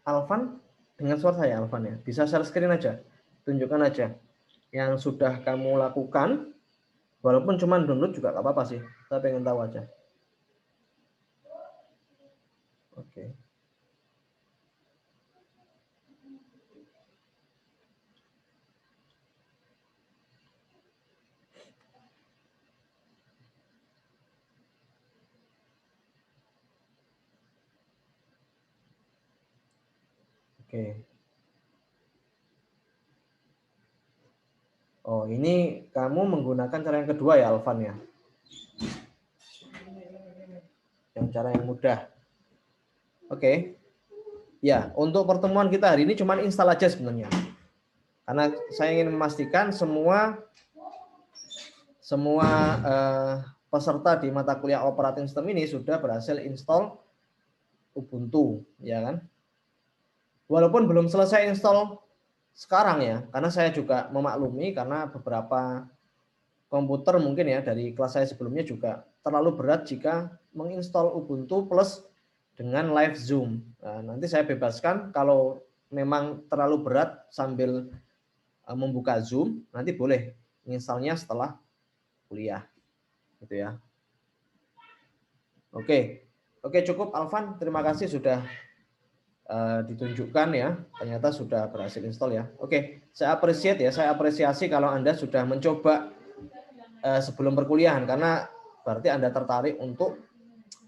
Alvan, dengan suara saya Alvan ya. Bisa share screen aja. Tunjukkan aja yang sudah kamu lakukan. Walaupun cuma download juga nggak apa-apa sih. Saya pengen tahu aja. Oke. Oke. Oh, ini kamu menggunakan cara yang kedua ya, Alvan ya? Yang cara yang mudah. Oke. Ya, untuk pertemuan kita hari ini cuma install aja sebenarnya. Karena saya ingin memastikan semua peserta di mata kuliah operating system ini sudah berhasil install Ubuntu, ya kan? Walaupun belum selesai install sekarang ya, karena saya juga memaklumi karena beberapa komputer mungkin ya dari kelas saya sebelumnya juga terlalu berat jika menginstal Ubuntu plus dengan live Zoom. Nah, nanti saya bebaskan kalau memang terlalu berat sambil membuka Zoom, nanti boleh menginstalnya setelah kuliah, gitu ya. Oke, oke cukup Alvan, terima kasih sudah ditunjukkan ya, ternyata sudah berhasil install ya. Oke, saya apresiasi kalau Anda sudah mencoba sebelum perkuliahan karena berarti Anda tertarik untuk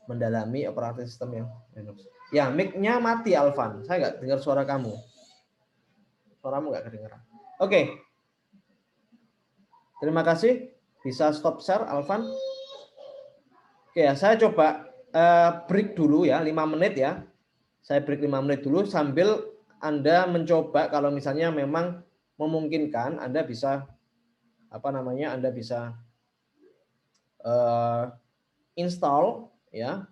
mendalami operating system yang Linux. Ya, mic-nya mati Alvan. Saya nggak dengar suara kamu. Suaramu nggak kedengaran. Oke. Terima kasih. Bisa stop share Alvan. Oke ya, saya coba break dulu ya, 5 menit ya. Saya break 5 menit dulu sambil Anda mencoba kalau misalnya memang memungkinkan Anda bisa Anda bisa install ya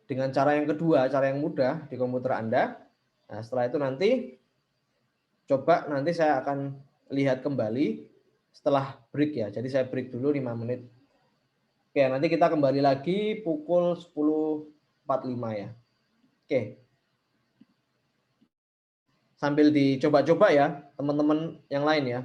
dengan cara yang kedua, cara yang mudah di komputer Anda. Nah, setelah itu nanti coba nanti saya akan lihat kembali setelah break ya. Jadi saya break dulu 5 menit. Oke, nanti kita kembali lagi pukul 10.45 ya. Oke. Sambil dicoba-coba ya, teman-teman yang lain ya.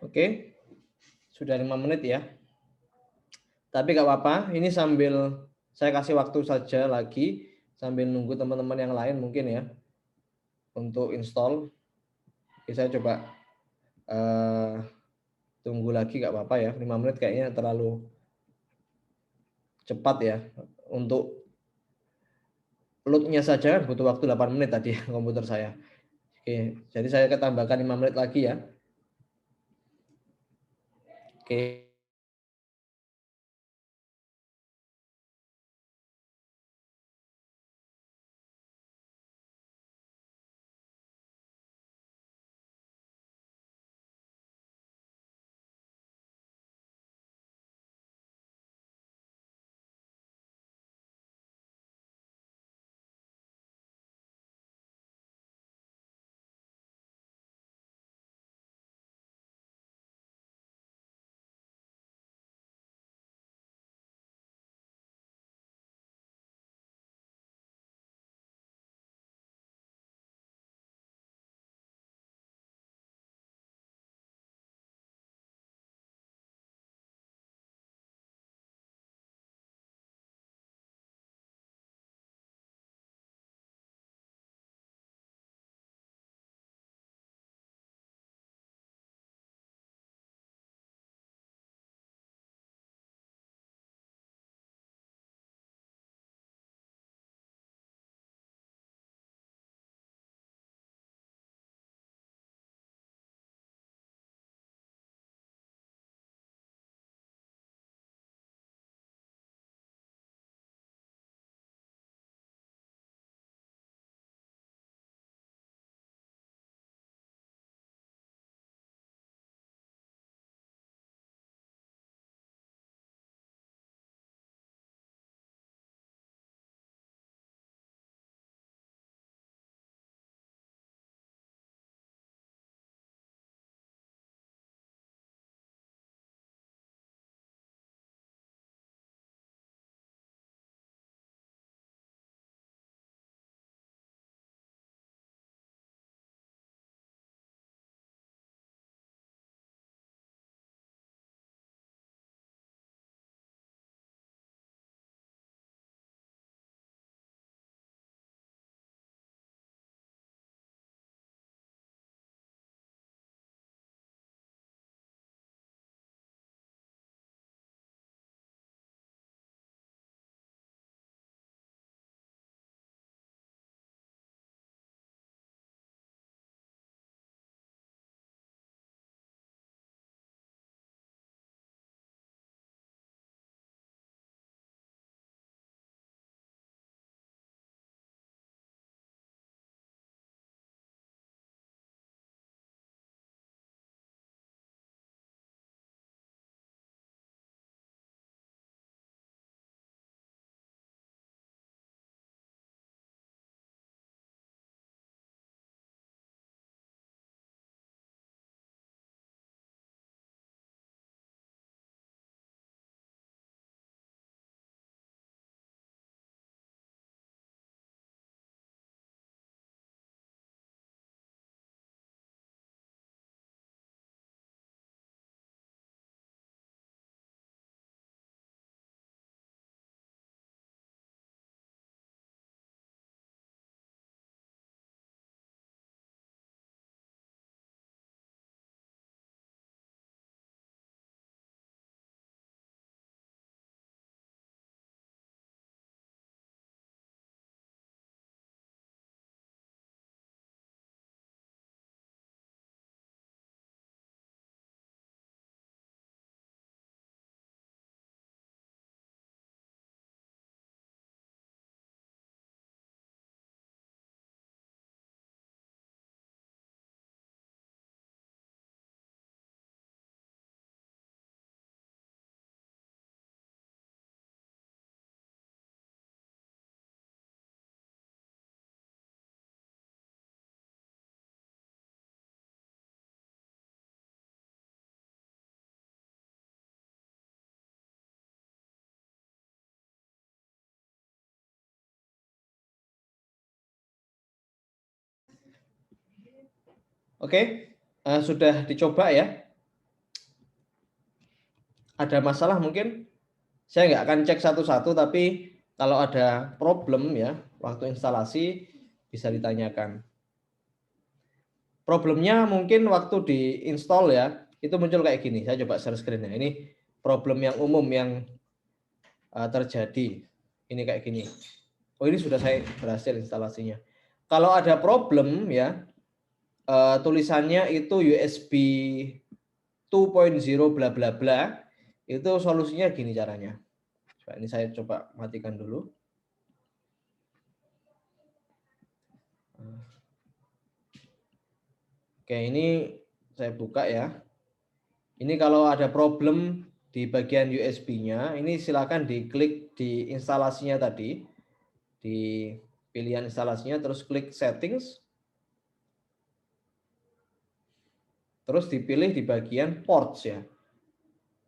Oke, sudah 5 menit ya. Tapi nggak apa-apa, ini sambil saya kasih waktu saja lagi, sambil nunggu teman-teman yang lain mungkin ya, untuk install. Oke, saya coba tunggu lagi nggak apa-apa ya, 5 menit kayaknya terlalu cepat ya. Untuk load-nya saja butuh waktu 8 menit tadi komputer saya. Oke, jadi saya tambahkan 5 menit lagi ya. Oke. Oke, sudah dicoba ya. ada masalah mungkin saya nggak akan cek satu-satu, tapi kalau ada problem ya waktu instalasi bisa ditanyakan. Problemnya mungkin waktu diinstal ya, itu muncul kayak gini. Saya coba share screen-nya. Ini problem yang umum yang terjadi. Ini kayak gini. Oh, ini sudah saya berhasil instalasinya. Kalau ada problem ya, tulisannya itu USB 2.0 bla bla bla, itu solusinya gini caranya. Coba ini saya coba matikan dulu. Oke, ini saya buka ya. Ini kalau ada problem di bagian USB-nya, ini silakan diklik di instalasinya tadi, di pilihan instalasinya, terus klik settings, terus dipilih di bagian ports ya.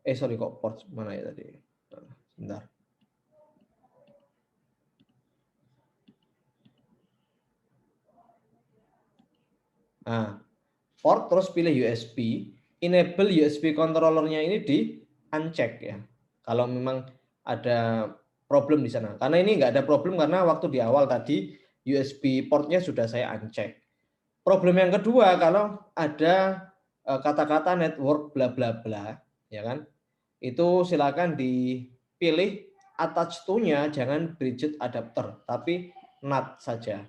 Sorry, kok ports mana ya tadi? Sebentar. Nah, port terus pilih USB, enable USB controllernya ini di uncheck ya. Kalau memang ada problem di sana. Karena ini nggak ada problem karena waktu di awal tadi USB portnya sudah saya uncheck. Problem yang kedua, kalau ada kata-kata network bla bla bla, ya kan? Itu silakan dipilih attach to-nya jangan bridget adapter, tapi NAT saja.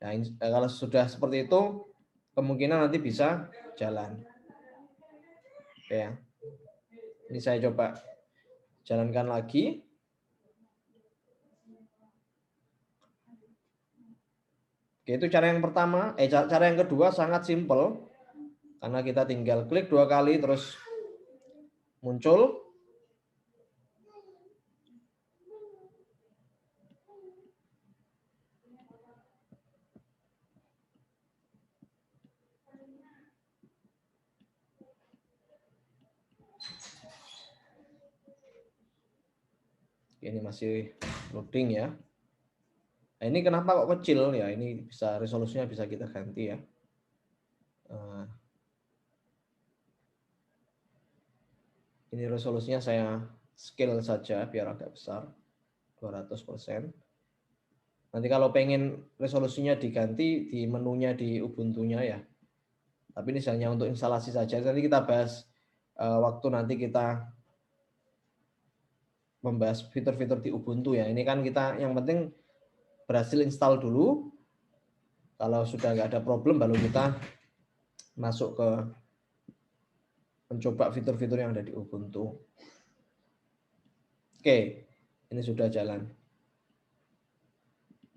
Nah, kalau sudah seperti itu, kemungkinan nanti bisa jalan. Oke ya. Ini saya coba jalankan lagi. Oke, itu cara yang pertama. Cara yang kedua sangat simpel. Karena kita tinggal klik 2 kali terus muncul. Ini masih loading ya. Nah, ini kenapa kok kecil ya? Ini bisa resolusinya bisa kita ganti ya. Ini resolusinya saya scale saja biar agak besar, 200%. Nanti kalau pengen resolusinya diganti di menunya di Ubuntu-nya ya. Tapi ini hanya untuk instalasi saja. Nanti kita bahas waktu nanti kita membahas fitur-fitur di Ubuntu ya. Ini kan kita yang penting berhasil install dulu. Kalau sudah nggak ada problem baru kita masuk ke mencoba fitur-fitur yang ada di Ubuntu. Oke, ini sudah jalan.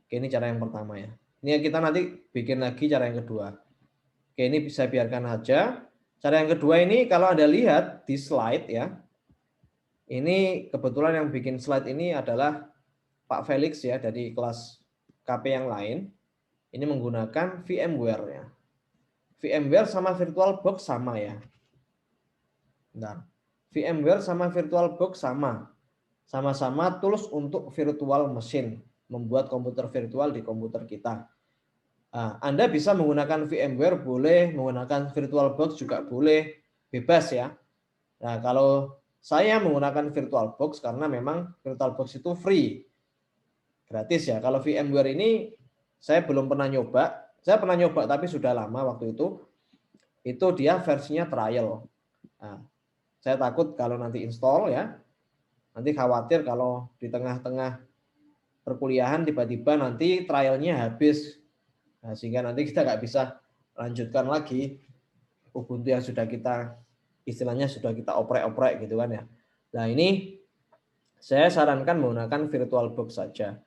Oke, ini cara yang pertama ya. Ini kita nanti bikin lagi cara yang kedua. Oke, ini bisa biarkan aja. Cara yang kedua ini kalau Anda lihat di slide ya. Ini kebetulan yang bikin slide ini adalah Pak Felix ya dari kelas KP yang lain. Ini menggunakan VMware ya. VMware sama VirtualBox sama ya. Bentar. VMware sama VirtualBox sama. Sama-sama tools untuk virtual machine, membuat komputer virtual di komputer kita. Nah, Anda bisa menggunakan VMware boleh, menggunakan VirtualBox juga boleh, bebas ya. Nah, kalau saya menggunakan VirtualBox karena memang VirtualBox itu free, gratis ya. Kalau VMware ini saya belum pernah nyoba. Saya pernah nyoba tapi sudah lama waktu itu. Itu dia versinya trial. Nah, saya takut kalau nanti install ya, nanti khawatir kalau di tengah-tengah perkuliahan tiba-tiba nanti trialnya habis. Nah, sehingga nanti kita nggak bisa lanjutkan lagi Ubuntu yang sudah kita istilahnya sudah kita oprek-oprek gitu kan ya. Nah, ini saya sarankan menggunakan VirtualBox saja.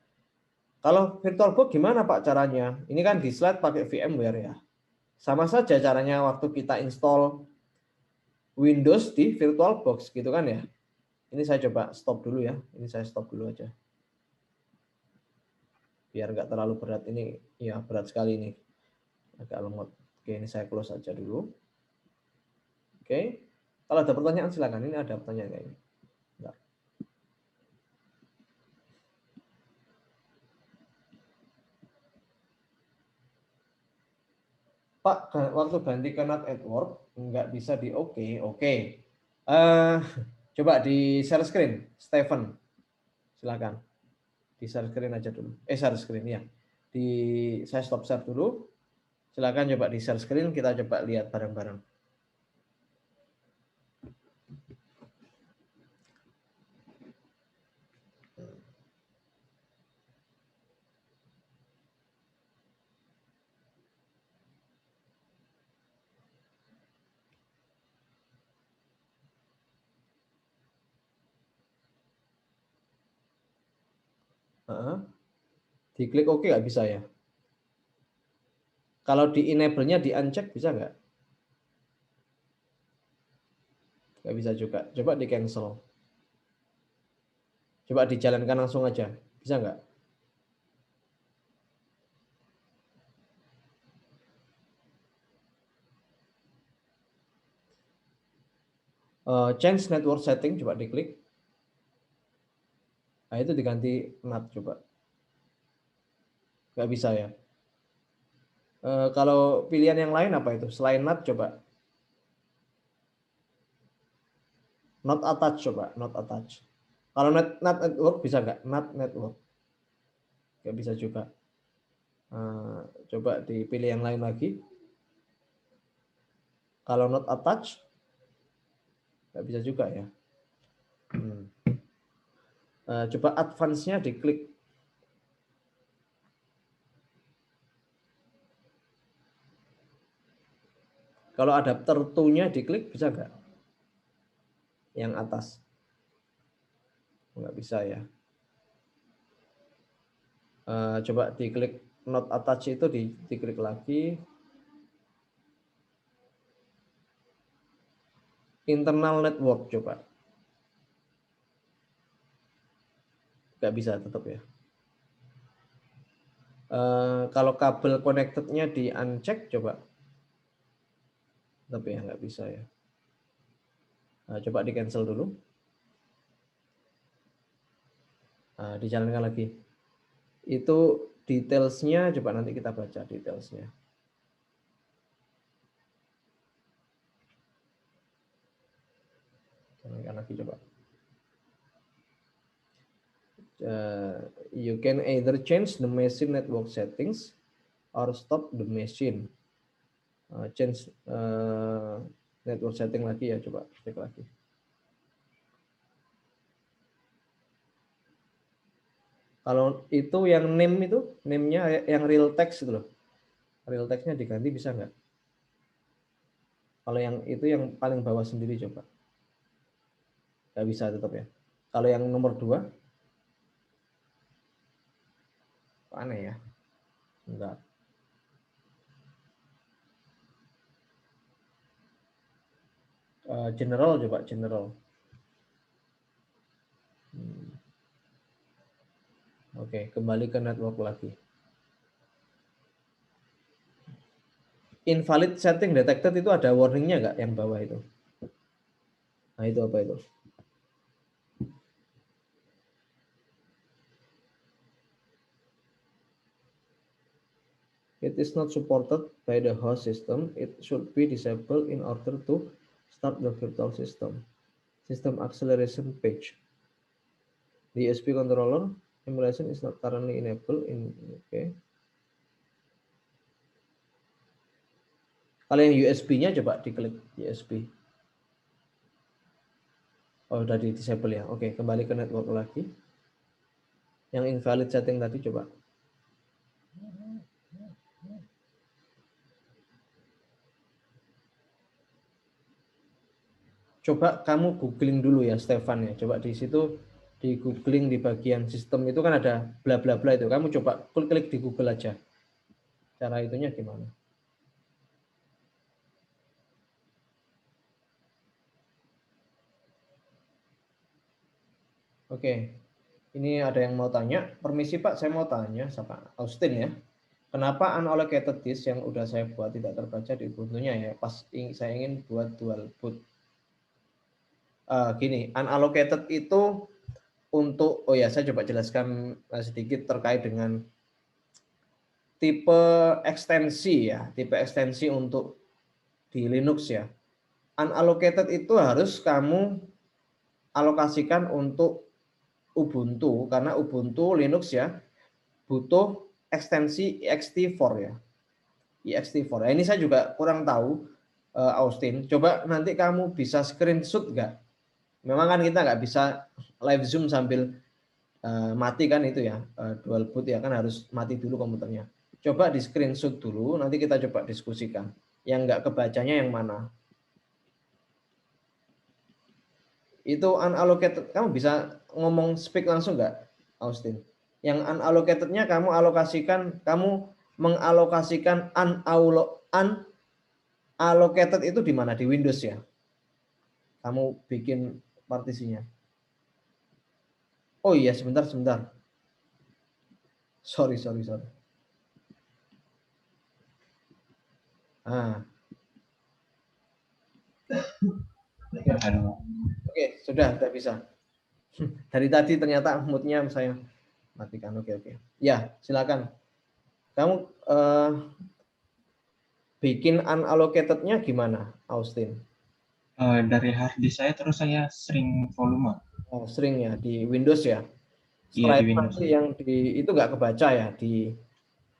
Kalau VirtualBox gimana Pak caranya? Ini kan di slide pakai VMware ya. Sama saja caranya waktu kita install Windows di VirtualBox gitu kan ya. Ini saya coba stop dulu ya. Ini saya stop dulu aja. Biar nggak terlalu berat ini. Ya berat sekali ini. Agak lemot. Oke, ini saya close aja dulu. Oke. Kalau ada pertanyaan silakan. Ini ada pertanyaan kayaknya. Bentar. Pak, waktu ganti ke NAT at work nggak bisa di oke. Coba di share screen, Stephen. Silakan. Di share screen aja dulu. Share screen ya. Saya stop share dulu. Silakan coba di share screen, kita coba lihat bareng-bareng. Diklik OK nggak bisa ya? Kalau di enable-nya di uncheck bisa nggak? Nggak bisa juga. Coba di cancel. Coba dijalankan langsung aja. Bisa nggak? Change network setting, coba diklik. Nah, itu diganti NAT coba. Nggak bisa ya. Kalau pilihan yang lain apa itu? Selain NAT coba. Not attached coba. Not attached. Kalau NAT network bisa nggak? NAT network. Nggak bisa juga. Coba dipilih yang lain lagi. Kalau not attached, nggak bisa juga ya. Coba advance-nya diklik. Kalau adapter 2-nya diklik bisa nggak? Yang atas. Nggak bisa ya. Coba diklik not attached itu diklik lagi. Internal network coba. Nggak bisa tetap ya. Kalau kabel connected-nya di uncheck coba. Tapi ya nggak bisa ya. Coba di cancel dulu. Dijalankan lagi. Itu details-nya coba nanti kita baca details-nya. Jalankan lagi coba. You can either change the machine network settings or stop the machine. Change network setting lagi ya, coba cek lagi. Kalau itu yang name-nya yang real text itu loh. Real text-nya diganti bisa nggak? Kalau yang itu yang paling bawah sendiri coba. Nggak bisa tetap ya. Kalau yang nomor 2, aneh ya. Enggak. General coba, general. Oke, kembali ke network lagi. Invalid setting detected itu ada warningnya nggak yang bawah itu? Nah itu apa itu? It is not supported by the host system. It should be disabled in order to start the virtual system. System acceleration page. The USB controller emulation is not currently enabled in. Okay. Kalau yang USB-nya coba diklik USB. Oh, udah di disable ya. Oke, kembali ke network lagi. Yang invalid setting tadi coba. Coba kamu googling dulu ya, Stefan ya. Coba di situ di googling di bagian sistem itu kan ada bla bla bla itu. Kamu coba klik di Google aja. Cara itunya gimana? Oke. Ini ada yang mau tanya. Permisi Pak, saya mau tanya sama Austin ya. Kenapa unallocated disk yang udah saya buat tidak terbaca di Ubuntu-nya ya? Pas saya ingin buat dual boot. Gini, unallocated itu untuk, oh ya saya coba jelaskan sedikit terkait dengan tipe ekstensi ya, tipe ekstensi untuk di Linux ya. Unallocated itu harus kamu alokasikan untuk Ubuntu, karena Ubuntu Linux ya butuh ekstensi ext4 ya. ext4. Nah, ini saya juga kurang tahu, Austin. Coba nanti kamu bisa screenshot nggak? Memang kan kita nggak bisa live Zoom sambil mati kan itu ya, dual boot ya kan harus mati dulu komputernya. Coba di screenshot dulu, nanti kita coba diskusikan. Yang nggak kebacanya yang mana? Itu unallocated, kamu bisa ngomong speak langsung nggak, Austin? Yang unallocatednya kamu alokasikan, kamu mengalokasikan unallocated itu di mana? Di Windows ya? Kamu bikin partisinya. Oh iya, sebentar, sebentar. Sorry. Ah, oke, sudah bisa. Dari tadi ternyata moodnya saya matikan. Oke. Ya, silakan. Kamu bikin unallocatednya gimana, Austin? Dari hard disk saya terus saya sering volume. Oh, sering ya di Windows ya. Iya Setelah di itu Windows. nanti yang di itu nggak kebaca ya di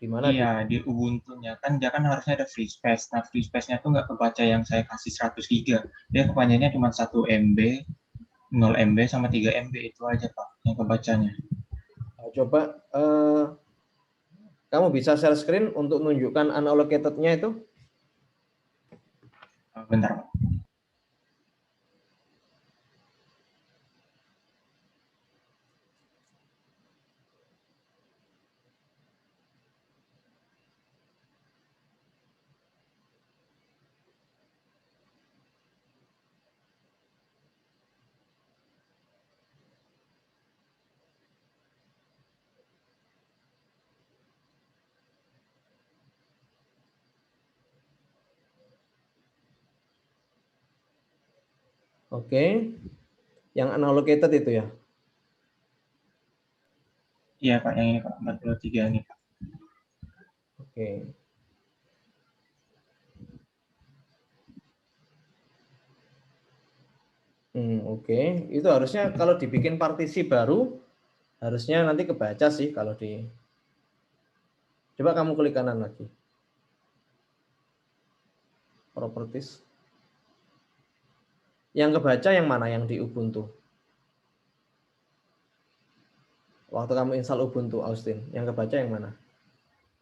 mana Iya di Ubuntu-nya kan dia kan harusnya ada free space. Nah free space-nya tuh nggak kebaca yang saya kasih 100 giga. Dia kepanjangnya cuma 1 MB, 0 MB sama 3 MB itu aja Pak yang kebacanya. coba kamu bisa share screen untuk menunjukkan unallocatednya itu. Bentar Pak. Oke, yang unallocated itu ya. Iya Pak yang ini Pak 43 ini Pak. Oke. Oke. Itu harusnya kalau dibikin partisi baru harusnya nanti kebaca sih kalau di. Coba kamu klik kanan lagi. Properties. Yang kebaca yang mana? Yang di Ubuntu. Waktu kamu install Ubuntu, Austin, yang kebaca yang mana?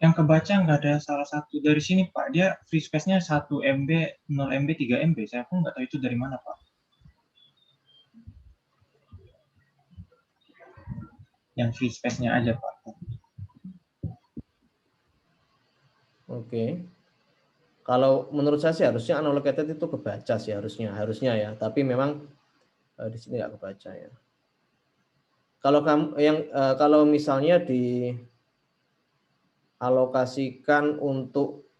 Yang kebaca nggak ada salah satu dari sini Pak. Dia free space-nya 1 MB, 0 MB, 3 MB. Saya pun nggak tahu itu dari mana Pak. Yang free space-nya aja Pak. Oke. Kalau menurut saya sih harusnya unallocated itu kebaca sih harusnya ya. Tapi memang di sini nggak kebaca ya. Kalau kamu kalau misalnya dialokasikan untuk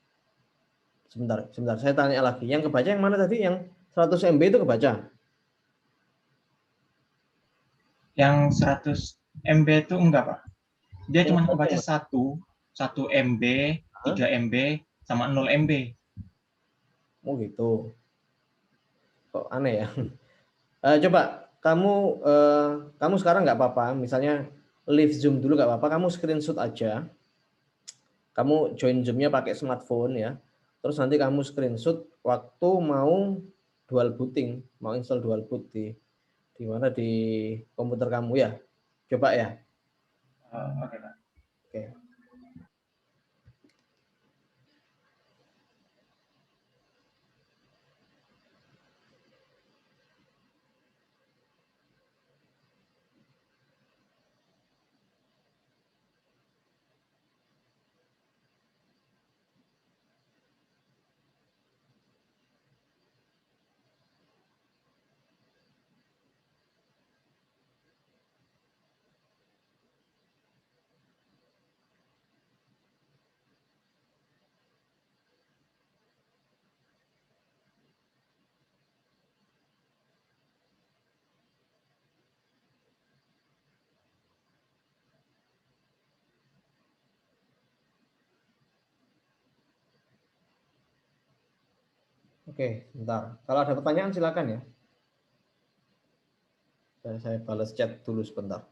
sebentar saya tanya lagi. Yang kebaca yang mana tadi? Yang 100 MB itu kebaca. Yang 100 MB itu enggak Pak. Dia Yang cuma kebaca kebaca yang mana? 1 MB, Hah? 3 MB, sama 0 MB. Oh gitu. Kok aneh ya? Coba kamu sekarang nggak apa-apa. Misalnya leave Zoom dulu nggak apa-apa. Kamu screenshot aja. Kamu join Zoom-nya pakai smartphone ya. Terus nanti kamu screenshot waktu mau dual booting, mau install dual boot di mana di komputer kamu ya. Coba ya. Oke Pak. Oke. Oke, bentar. Kalau ada pertanyaan silakan ya. Saya balas chat dulu sebentar.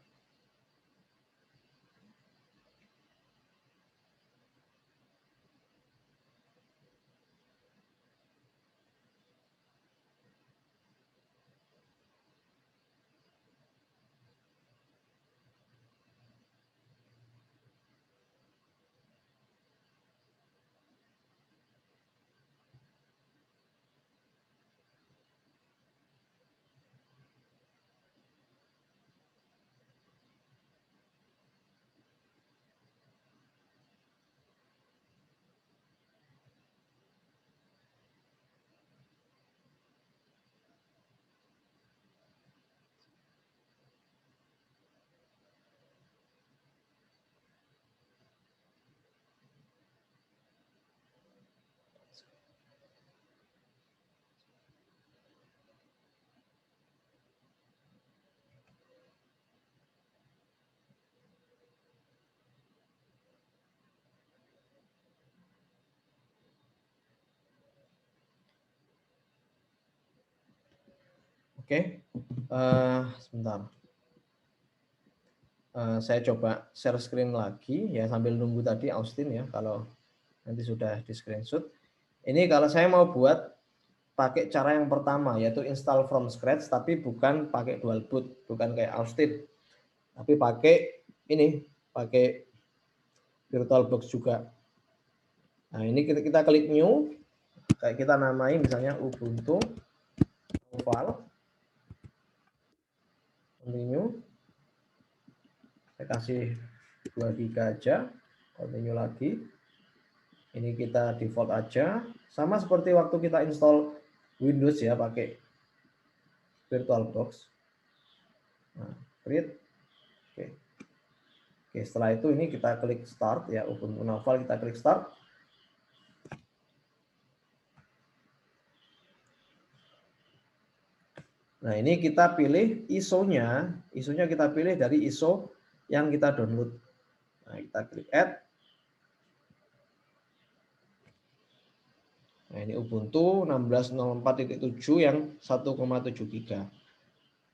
Oke, sebentar. Saya coba share screen lagi ya sambil nunggu tadi Austin ya kalau nanti sudah di screenshot. Ini kalau saya mau buat pakai cara yang pertama yaitu install from scratch tapi bukan pakai dual boot, bukan kayak Austin. Tapi pakai ini, pakai VirtualBox juga. Nah, ini kita klik new, kayak kita namai misalnya Ubuntu file, continue, saya kasih 2 GB aja, continue lagi. Ini kita default aja, sama seperti waktu kita install Windows ya, pakai VirtualBox. Nah, create, oke. Oke, setelah itu ini kita klik start ya, Ubuntu Naval kita klik start. Nah, ini kita pilih ISO-nya kita pilih dari ISO yang kita download. Nah, kita klik add. Nah, ini Ubuntu 16.04.7 yang 1,7 GB.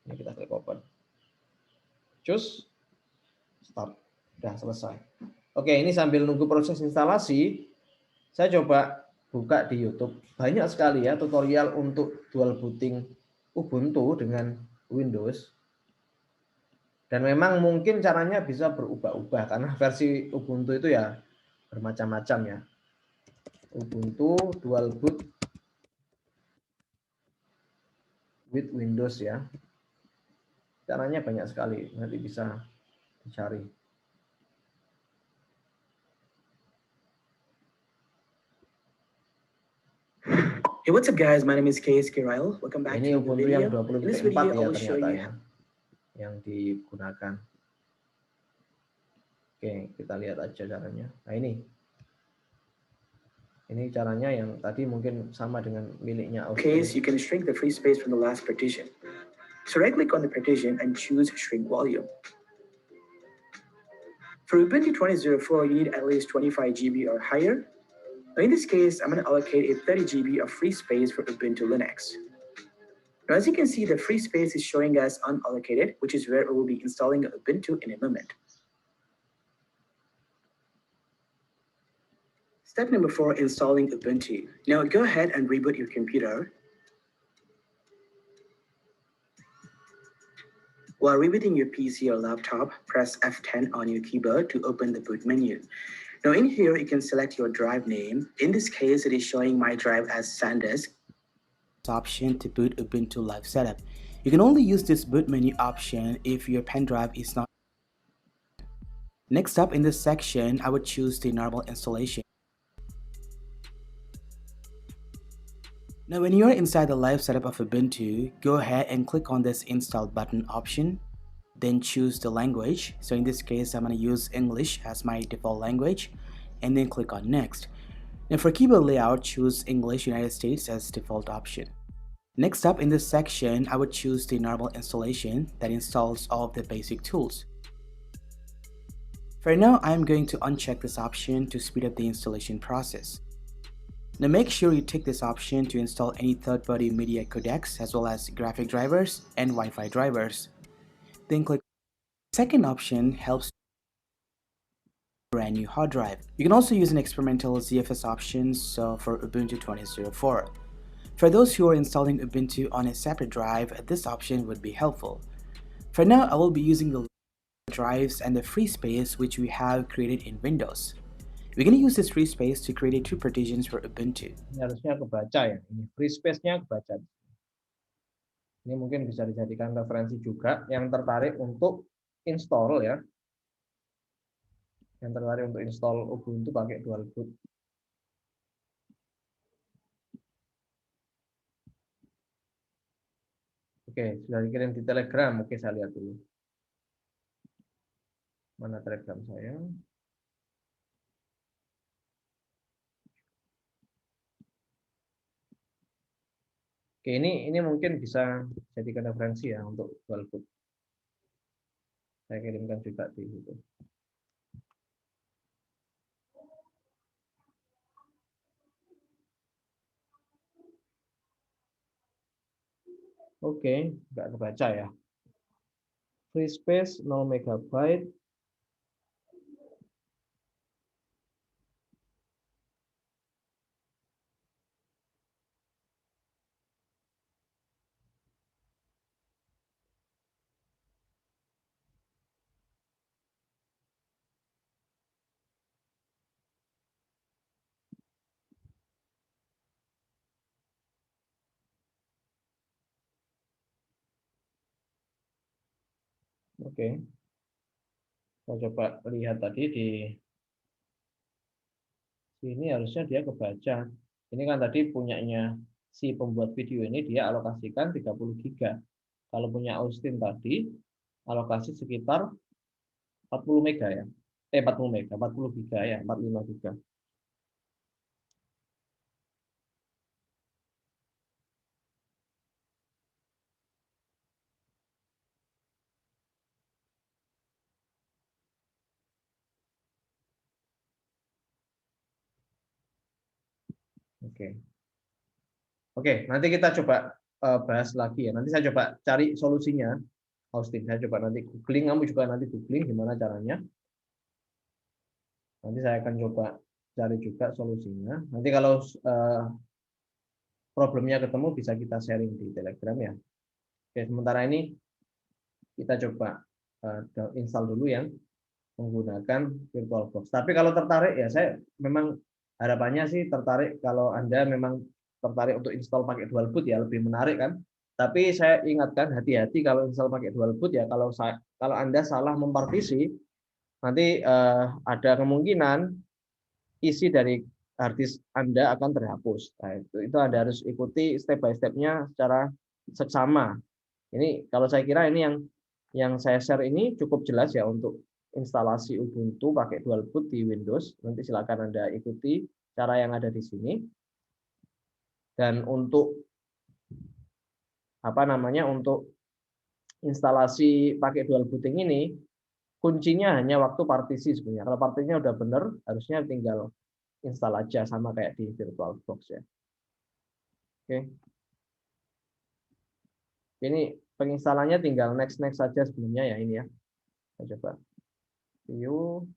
Ini kita klik open. Choose start. Sudah selesai. Oke, ini sambil nunggu proses instalasi, saya coba buka di YouTube. Banyak sekali ya tutorial untuk dual booting Ubuntu dengan Windows. Dan memang mungkin caranya bisa berubah-ubah karena versi Ubuntu itu ya bermacam-macam ya. Ubuntu dual boot with Windows ya. Caranya banyak sekali, nanti bisa dicari. Hey, what's up guys? My name is KSK Ryle. Welcome back Ini to the Ubuntu video. yang In this 20.4 video, I ya will show ternyata you ya, yang digunakan. Oke, kita lihat aja caranya. Nah, ini caranya yang tadi mungkin sama dengan miliknya Austin. case you can shrink the free space from the last partition. So right click on the partition and choose shrink volume. For Ubuntu 20.04, you need at least 25 GB or higher. Now in this case, I'm going to allocate a 30 GB of free space for Ubuntu Linux. Now as you can see, the free space is showing us unallocated, which is where we will be installing Ubuntu in a moment. Step number 4, installing Ubuntu. Now go ahead and reboot your computer. While rebooting your PC or laptop, press F10 on your keyboard to open the boot menu. Now in here, you can select your drive name. In this case, it is showing my drive as SanDisk. Option to boot Ubuntu Live Setup. You can only use this boot menu option if your pen drive is not. Next up in this section, I would choose the normal installation. Now when you're inside the live setup of Ubuntu, go ahead and click on this install button option, then choose the language. So in this case, I'm going to use English as my default language, and then click on next. Now for keyboard layout, choose English United States as default option. Next up in this section, I would choose the normal installation that installs all of the basic tools. For now, I'm going to uncheck this option to speed up the installation process. Now make sure you tick this option to install any third-party media codecs as well as graphic drivers and Wi-Fi drivers. then click. Second option helps brand new hard drive. You can also use an experimental ZFS option for Ubuntu 20.04. For those who are installing Ubuntu on a separate drive, this option would be helpful. For now, I will be using the drives and the free space which we have created in Windows. We're going to use this free space to create two partitions for Ubuntu. Ini harusnya kebaca ya. Ini free space-nya kebaca. Ini mungkin bisa dijadikan referensi juga yang tertarik untuk install ya. Yang tertarik untuk install Ubuntu pakai dual boot. Oke, sudah dikirim di Telegram. Oke, saya lihat dulu. Mana Telegram saya? Oke, ini mungkin bisa jadikan referensi ya untuk dual boot. Saya kirimkan juga di situ. Oke, nggak kebaca ya. Free space 0 MB. Oke. Saya coba lihat tadi di sini harusnya dia kebaca. Ini kan tadi punyanya si pembuat video ini dia alokasikan 30 GB. Kalau punya Austin tadi alokasi sekitar 40 MB ya. 40 MB, 40 GB ya, 45 GB. Oke. Oke, nanti kita coba bahas lagi ya. Nanti saya coba cari solusinya. Austin, saya coba nanti googling, kamu juga nanti googling gimana caranya. Nanti saya akan coba cari juga solusinya. Nanti kalau problemnya ketemu bisa kita sharing di Telegram ya. Oke, sementara ini kita coba install dulu yang menggunakan VirtualBox. Tapi kalau tertarik ya saya memang harapannya sih tertarik kalau Anda memang tertarik untuk install pakai dual boot ya lebih menarik kan. Tapi saya ingatkan hati-hati kalau install pakai dual boot ya kalau Anda salah mempartisi nanti ada kemungkinan isi dari hard disk Anda akan terhapus. Nah, itu Anda harus ikuti step by step-nya secara seksama. Ini kalau saya kira ini yang saya share ini cukup jelas ya untuk instalasi Ubuntu pakai dual boot di Windows. Nanti silakan Anda ikuti cara yang ada di sini. Dan untuk untuk instalasi pakai dual booting ini kuncinya hanya waktu partisi sebenarnya. Kalau partisinya udah benar, harusnya tinggal install aja sama kayak di VirtualBox ya. Oke. Ini penginstalannya tinggal next saja sebenarnya ya ini ya. Saya coba view,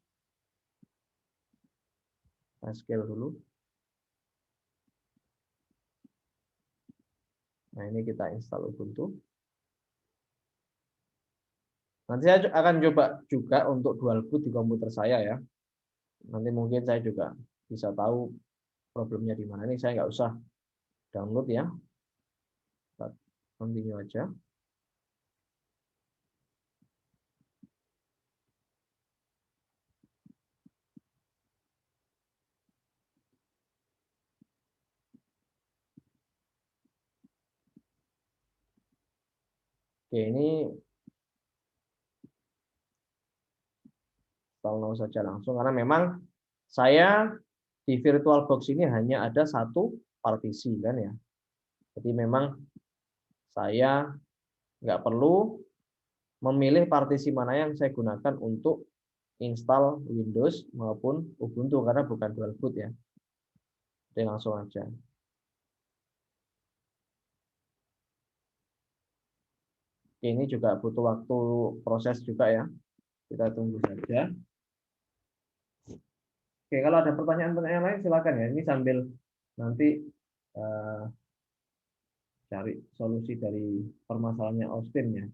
saya scale dulu. Nah ini kita install Ubuntu. Nanti saya akan coba juga untuk dual boot di komputer saya ya. Nanti mungkin saya juga bisa tahu problemnya di mana. Ini saya nggak usah download ya. Kita continue aja. Oke, ini install now saja langsung karena memang saya di VirtualBox ini hanya ada satu partisi kan ya. Jadi memang saya nggak perlu memilih partisi mana yang saya gunakan untuk install Windows maupun Ubuntu karena bukan dual boot ya. Jadi langsung aja. Ini juga butuh waktu proses juga ya. Kita tunggu saja. Oke, kalau ada pertanyaan-pertanyaan lain silakan ya. Ini sambil nanti cari solusi dari permasalahannya Austin ya.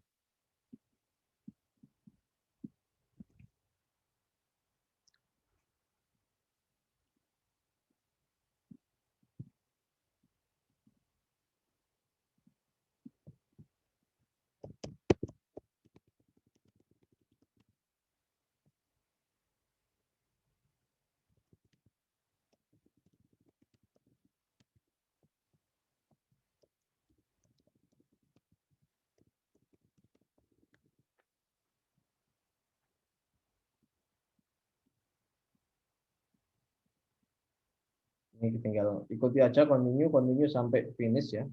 Ini tinggal ikuti aja, continue sampai finish ya.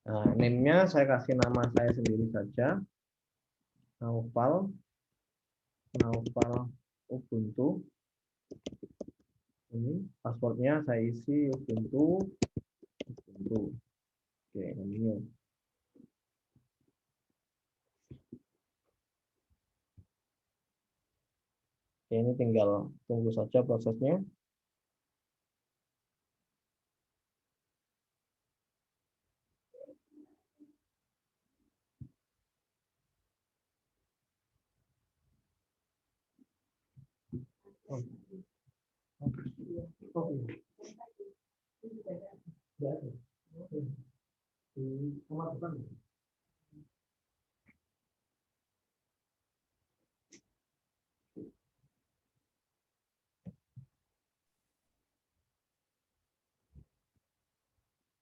Nah, name-nya saya kasih nama saya sendiri saja. Naufal Ubuntu. Ini passwordnya saya isi Ubuntu. Oke, continue. Oke, ini tinggal tunggu saja prosesnya.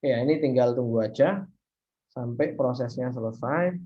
Ya, ini tinggal tunggu aja sampai prosesnya selesai.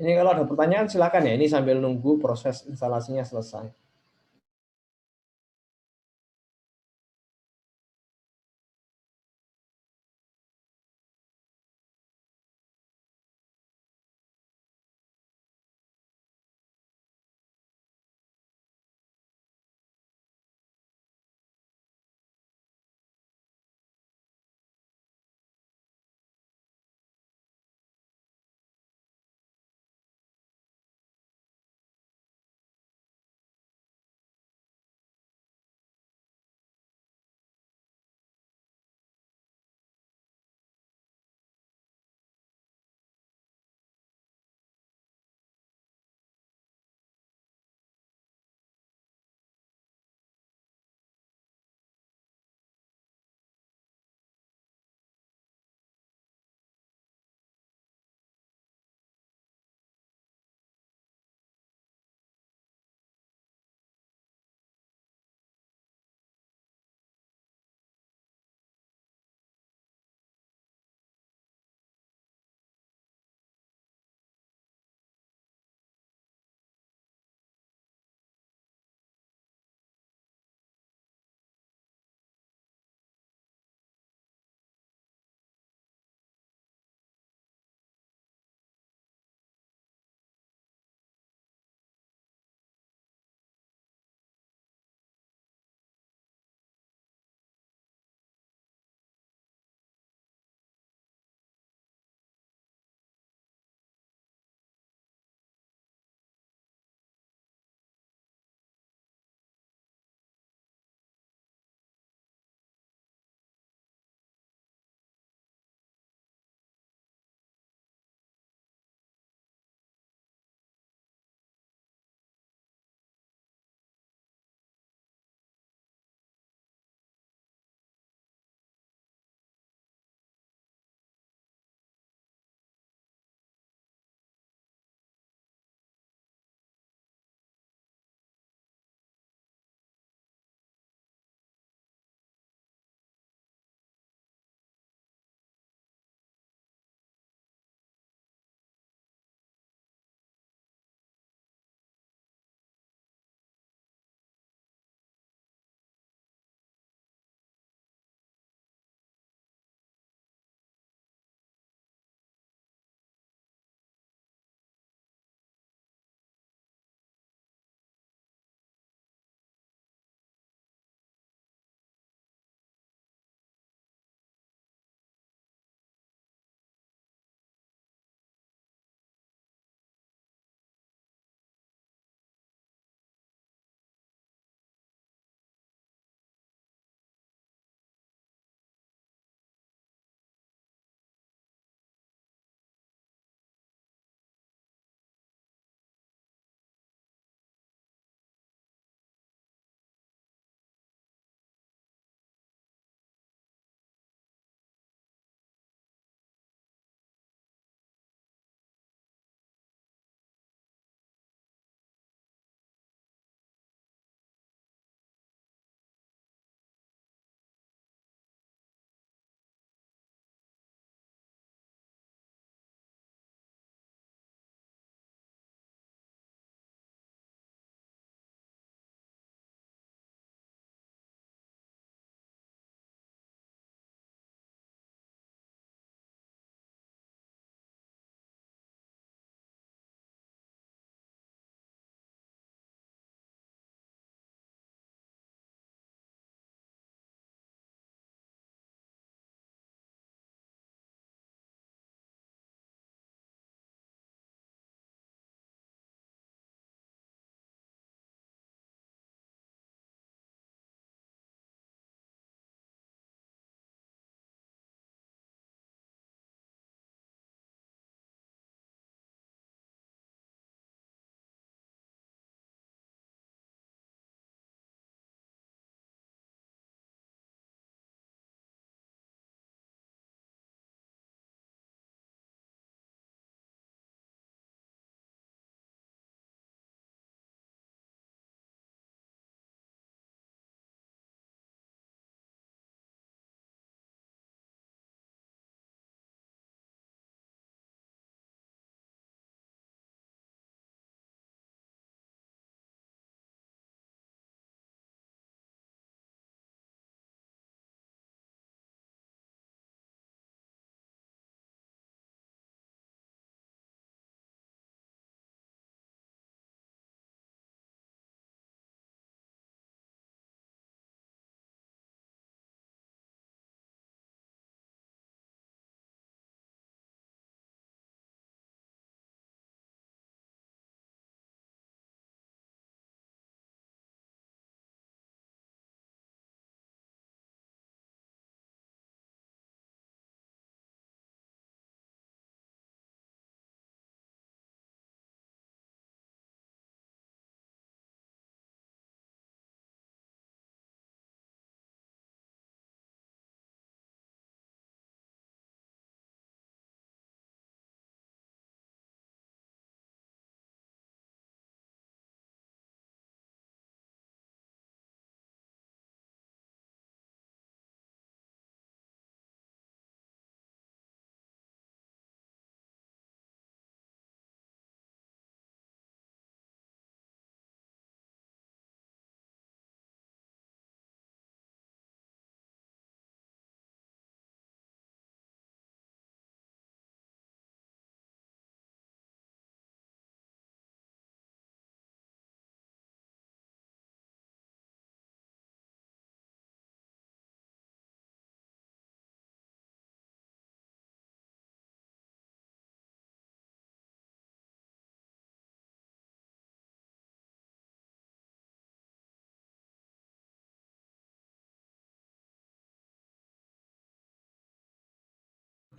Ini kalau ada pertanyaan silakan ya. Ini sambil nunggu proses instalasinya selesai.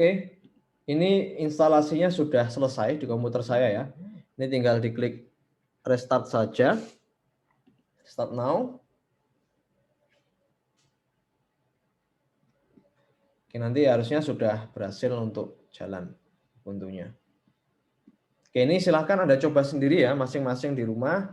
Oke, ini instalasinya sudah selesai di komputer saya ya. Ini tinggal diklik restart saja. Start now. Oke, nanti harusnya sudah berhasil untuk jalan Ubuntu-nya. Oke, ini silahkan Anda coba sendiri ya, masing-masing di rumah.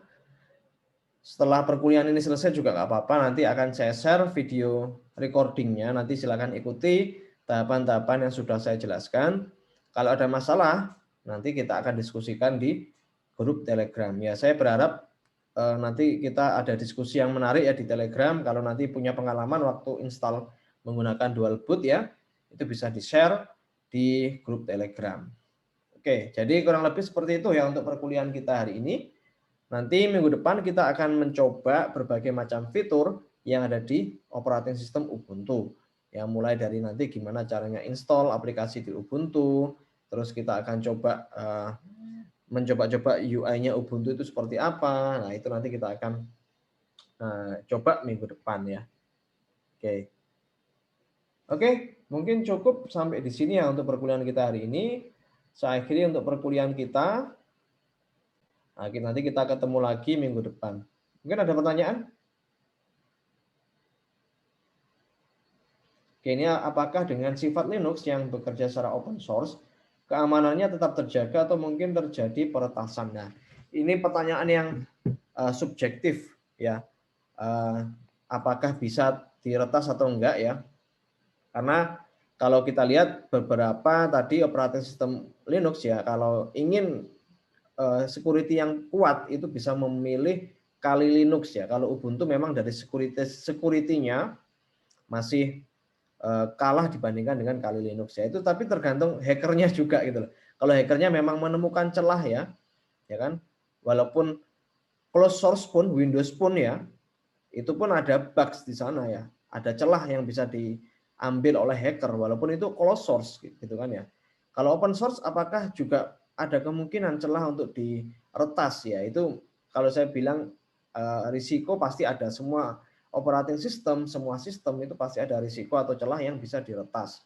Setelah perkuliahan ini selesai juga nggak apa-apa, nanti akan saya share video recordingnya. Nanti silahkan ikuti tahapan-tahapan yang sudah saya jelaskan. Kalau ada masalah, nanti kita akan diskusikan di grup Telegram. Ya, saya berharap nanti kita ada diskusi yang menarik ya di Telegram. Kalau nanti punya pengalaman waktu install menggunakan dual boot ya, itu bisa di-share di grup Telegram. Oke, jadi kurang lebih seperti itu ya untuk perkuliahan kita hari ini. Nanti minggu depan kita akan mencoba berbagai macam fitur yang ada di operating system Ubuntu. Ya, mulai dari nanti gimana caranya install aplikasi di Ubuntu, terus kita akan coba mencoba-coba UI-nya Ubuntu itu seperti apa. Nah, itu nanti kita akan coba minggu depan ya. Oke. Oke, mungkin cukup sampai di sini ya untuk perkuliahan kita hari ini. Saya akhiri untuk perkuliahan kita. Nah, nanti kita ketemu lagi minggu depan. Mungkin ada pertanyaan? Oke, ini apakah dengan sifat Linux yang bekerja secara open source, keamanannya tetap terjaga atau mungkin terjadi peretasan? Nah, ini pertanyaan yang subjektif ya. Apakah bisa diretas atau enggak ya? Karena kalau kita lihat beberapa tadi operating system Linux ya, kalau ingin security yang kuat itu bisa memilih Kali Linux ya. Kalau Ubuntu memang dari security-nya masih kalah dibandingkan dengan Kali Linux ya. Itu tapi tergantung hackernya juga gitu loh. Kalau hackernya memang menemukan celah ya kan. Walaupun closed source pun Windows pun ya, itu pun ada bugs di sana ya. Ada celah yang bisa diambil oleh hacker walaupun itu closed source gitu kan ya. Kalau open source apakah juga ada kemungkinan celah untuk diretas ya? Itu kalau saya bilang risiko pasti ada. Semua operating system, semua sistem itu pasti ada risiko atau celah yang bisa diretas.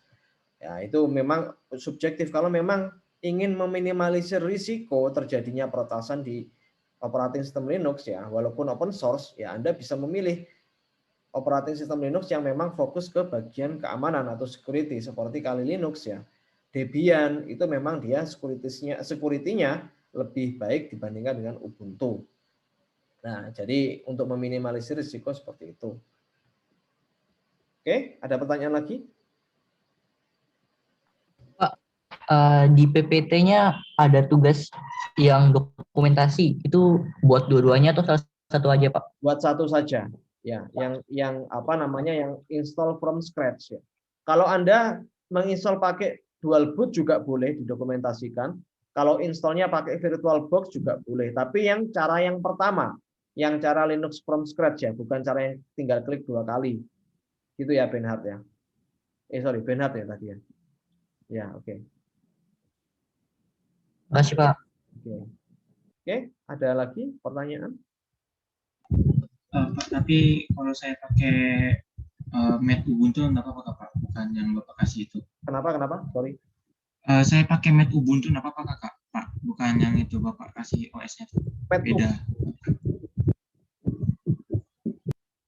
Ya, itu memang subjektif. Kalau memang ingin meminimalisir risiko terjadinya peretasan di operating system Linux ya, walaupun open source ya, Anda bisa memilih operating system Linux yang memang fokus ke bagian keamanan atau security seperti Kali Linux ya. Debian itu memang dia security-nya lebih baik dibandingkan dengan Ubuntu. Nah, jadi untuk meminimalisir risiko seperti itu. Oke, ada pertanyaan lagi? Pak, di PPT-nya ada tugas yang dokumentasi, itu buat dua-duanya atau salah satu aja, Pak? Buat satu saja. Ya, yang apa namanya yang install from scratch ya. Kalau Anda menginstal pakai dual boot juga boleh didokumentasikan. Kalau installnya pakai VirtualBox juga boleh. Tapi yang cara yang pertama, yang cara Linux from scratch ya, bukan cara yang tinggal klik 2 kali. Gitu ya Benhard ya. Sorry, Benhard ya tadi ya. Ya, oke. Makasih, Pak. Oke, ada lagi pertanyaan? Pak, tapi kalau saya pakai Met Ubuntu nggak apa-apa Pak, bukan yang Bapak kasih itu. Kenapa? Sorry. Saya pakai Met Ubuntu nggak apa-apa Kakak, Pak, bukan yang itu Bapak kasih OS-nya tuh. Beda.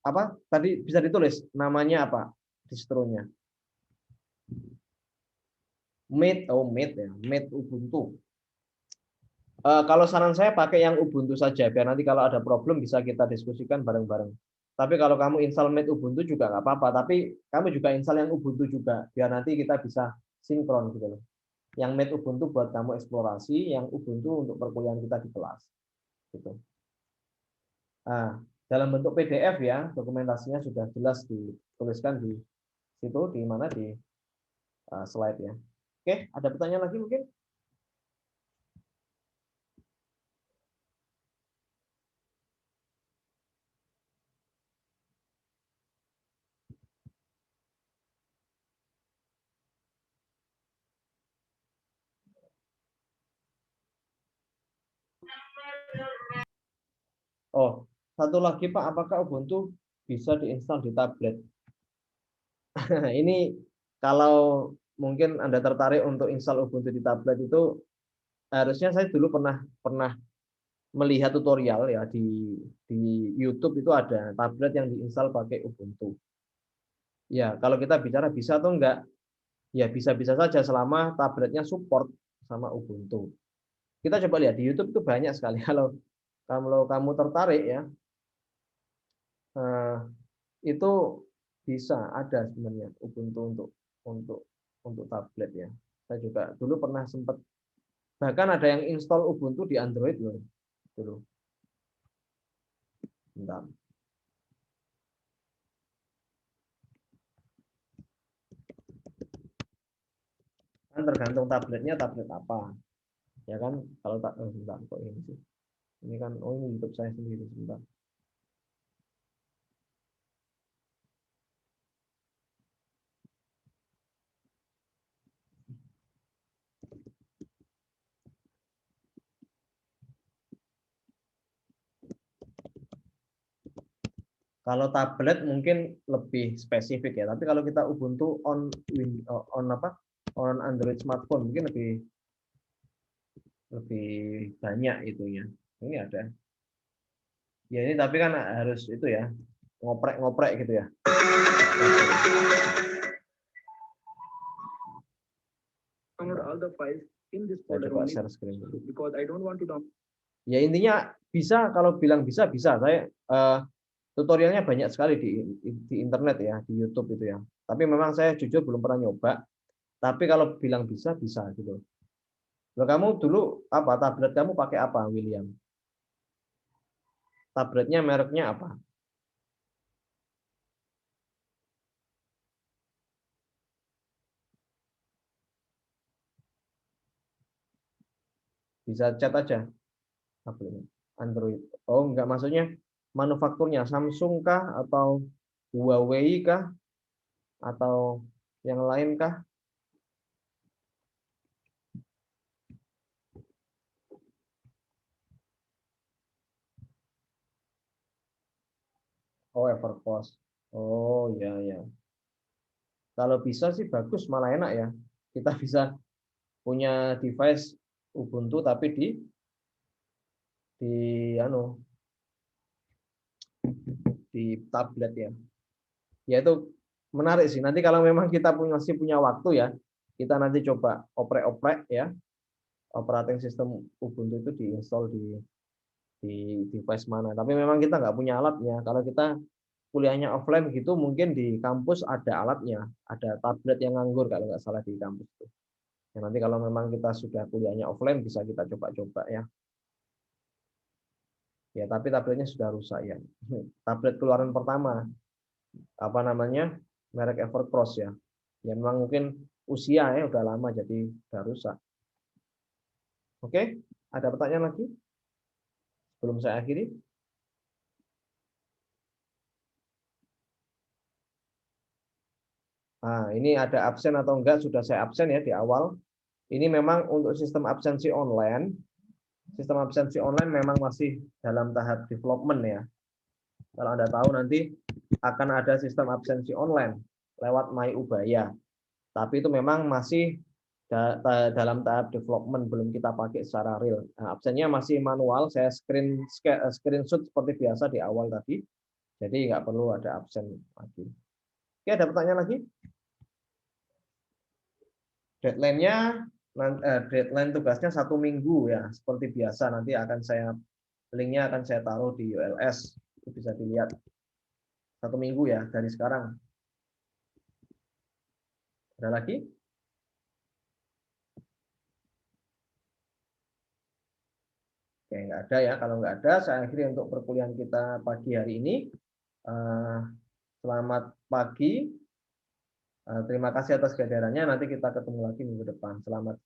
Apa? Tadi bisa ditulis namanya apa? Distronya. Mate ya, Mate Ubuntu. Kalau saran saya pakai yang Ubuntu saja, biar nanti kalau ada problem bisa kita diskusikan bareng-bareng. Tapi kalau kamu install Mate Ubuntu juga nggak apa-apa, tapi kamu juga install yang Ubuntu juga, biar nanti kita bisa sinkron gitu loh. Yang Mate Ubuntu buat kamu eksplorasi, yang Ubuntu untuk perkuliahan kita di kelas. Gitu. Nah, dalam bentuk PDF ya, dokumentasinya sudah jelas dituliskan di situ, di mana di slide ya. Oke, ada pertanyaan lagi mungkin? Oh, satu lagi Pak, apakah Ubuntu bisa diinstal di tablet? Ini kalau mungkin Anda tertarik untuk install Ubuntu di tablet itu, harusnya saya dulu pernah melihat tutorial ya di YouTube itu ada tablet yang diinstal pakai Ubuntu. Ya, kalau kita bicara bisa atau enggak, ya bisa-bisa saja selama tabletnya support sama Ubuntu. Kita coba lihat di YouTube itu banyak sekali. Kalau kamu tertarik ya, itu bisa ada sebenarnya Ubuntu untuk tablet ya. Saya juga dulu pernah sempat, bahkan ada yang install Ubuntu di Android loh dulu. Bentar. Kan tergantung tabletnya tablet apa. Ya kan, kalau tak bentar kok ini sih. Ini kan ini YouTube saya sendiri sebentar. Kalau tablet mungkin lebih spesifik ya, tapi kalau kita Ubuntu on Android smartphone mungkin lebih banyak itunya. Ini ada. Ya ini tapi kan harus itu ya, ngoprek gitu ya. Saya coba share screen dulu. Ya intinya bisa, kalau bilang bisa. Saya tutorialnya banyak sekali di internet ya, di YouTube itu ya. Tapi memang saya jujur belum pernah nyoba. Tapi kalau bilang bisa gitu. Loh, kamu dulu apa, tablet kamu pakai apa, William? Tabletnya mereknya apa? Bisa chat aja tabletnya. Android. Oh, enggak, maksudnya manufakturnya Samsung kah atau Huawei kah atau yang lain kah? Oh, Everpost. Oh, ya. Kalau bisa sih bagus, malah enak ya. Kita bisa punya device Ubuntu tapi di di tablet ya. Ya itu menarik sih. Nanti kalau memang kita masih punya waktu ya, kita nanti coba oprek-oprek ya, operating system Ubuntu itu diinstal di device mana. Tapi memang kita nggak punya alatnya. Kalau kita kuliahnya offline gitu, mungkin di kampus ada alatnya, ada tablet yang nganggur kalau nggak salah di kampus itu. Ya, nanti kalau memang kita sudah kuliahnya offline bisa kita coba-coba ya. Ya, tapi tabletnya sudah rusak ya. Tablet keluaran pertama, apa namanya, merek Evercross ya. Ya memang mungkin usia ya udah lama jadi udah rusak. Oke, ada pertanyaan lagi sebelum saya akhiri? Nah, ini ada absen atau enggak, sudah saya absen ya di awal. Ini memang untuk sistem absensi online. Sistem absensi online memang masih dalam tahap development ya. Kalau Anda tahu nanti akan ada sistem absensi online lewat MyUbaya. Tapi itu memang masih dalam tahap development, belum kita pakai secara real. Nah, absennya masih manual, saya screenshot seperti biasa di awal tadi. Jadi nggak perlu ada absen lagi. Oke, ada pertanyaan lagi? Deadline tugasnya 1 minggu ya, seperti biasa. Nanti linknya akan saya taruh di ULS, itu bisa dilihat. 1 minggu ya dari sekarang. Ada lagi? Oke, nggak ada ya. Kalau nggak ada, saya akhiri untuk perkuliahan kita pagi hari ini. Selamat pagi. Terima kasih atas kehadirannya. Nanti kita ketemu lagi minggu depan. Selamat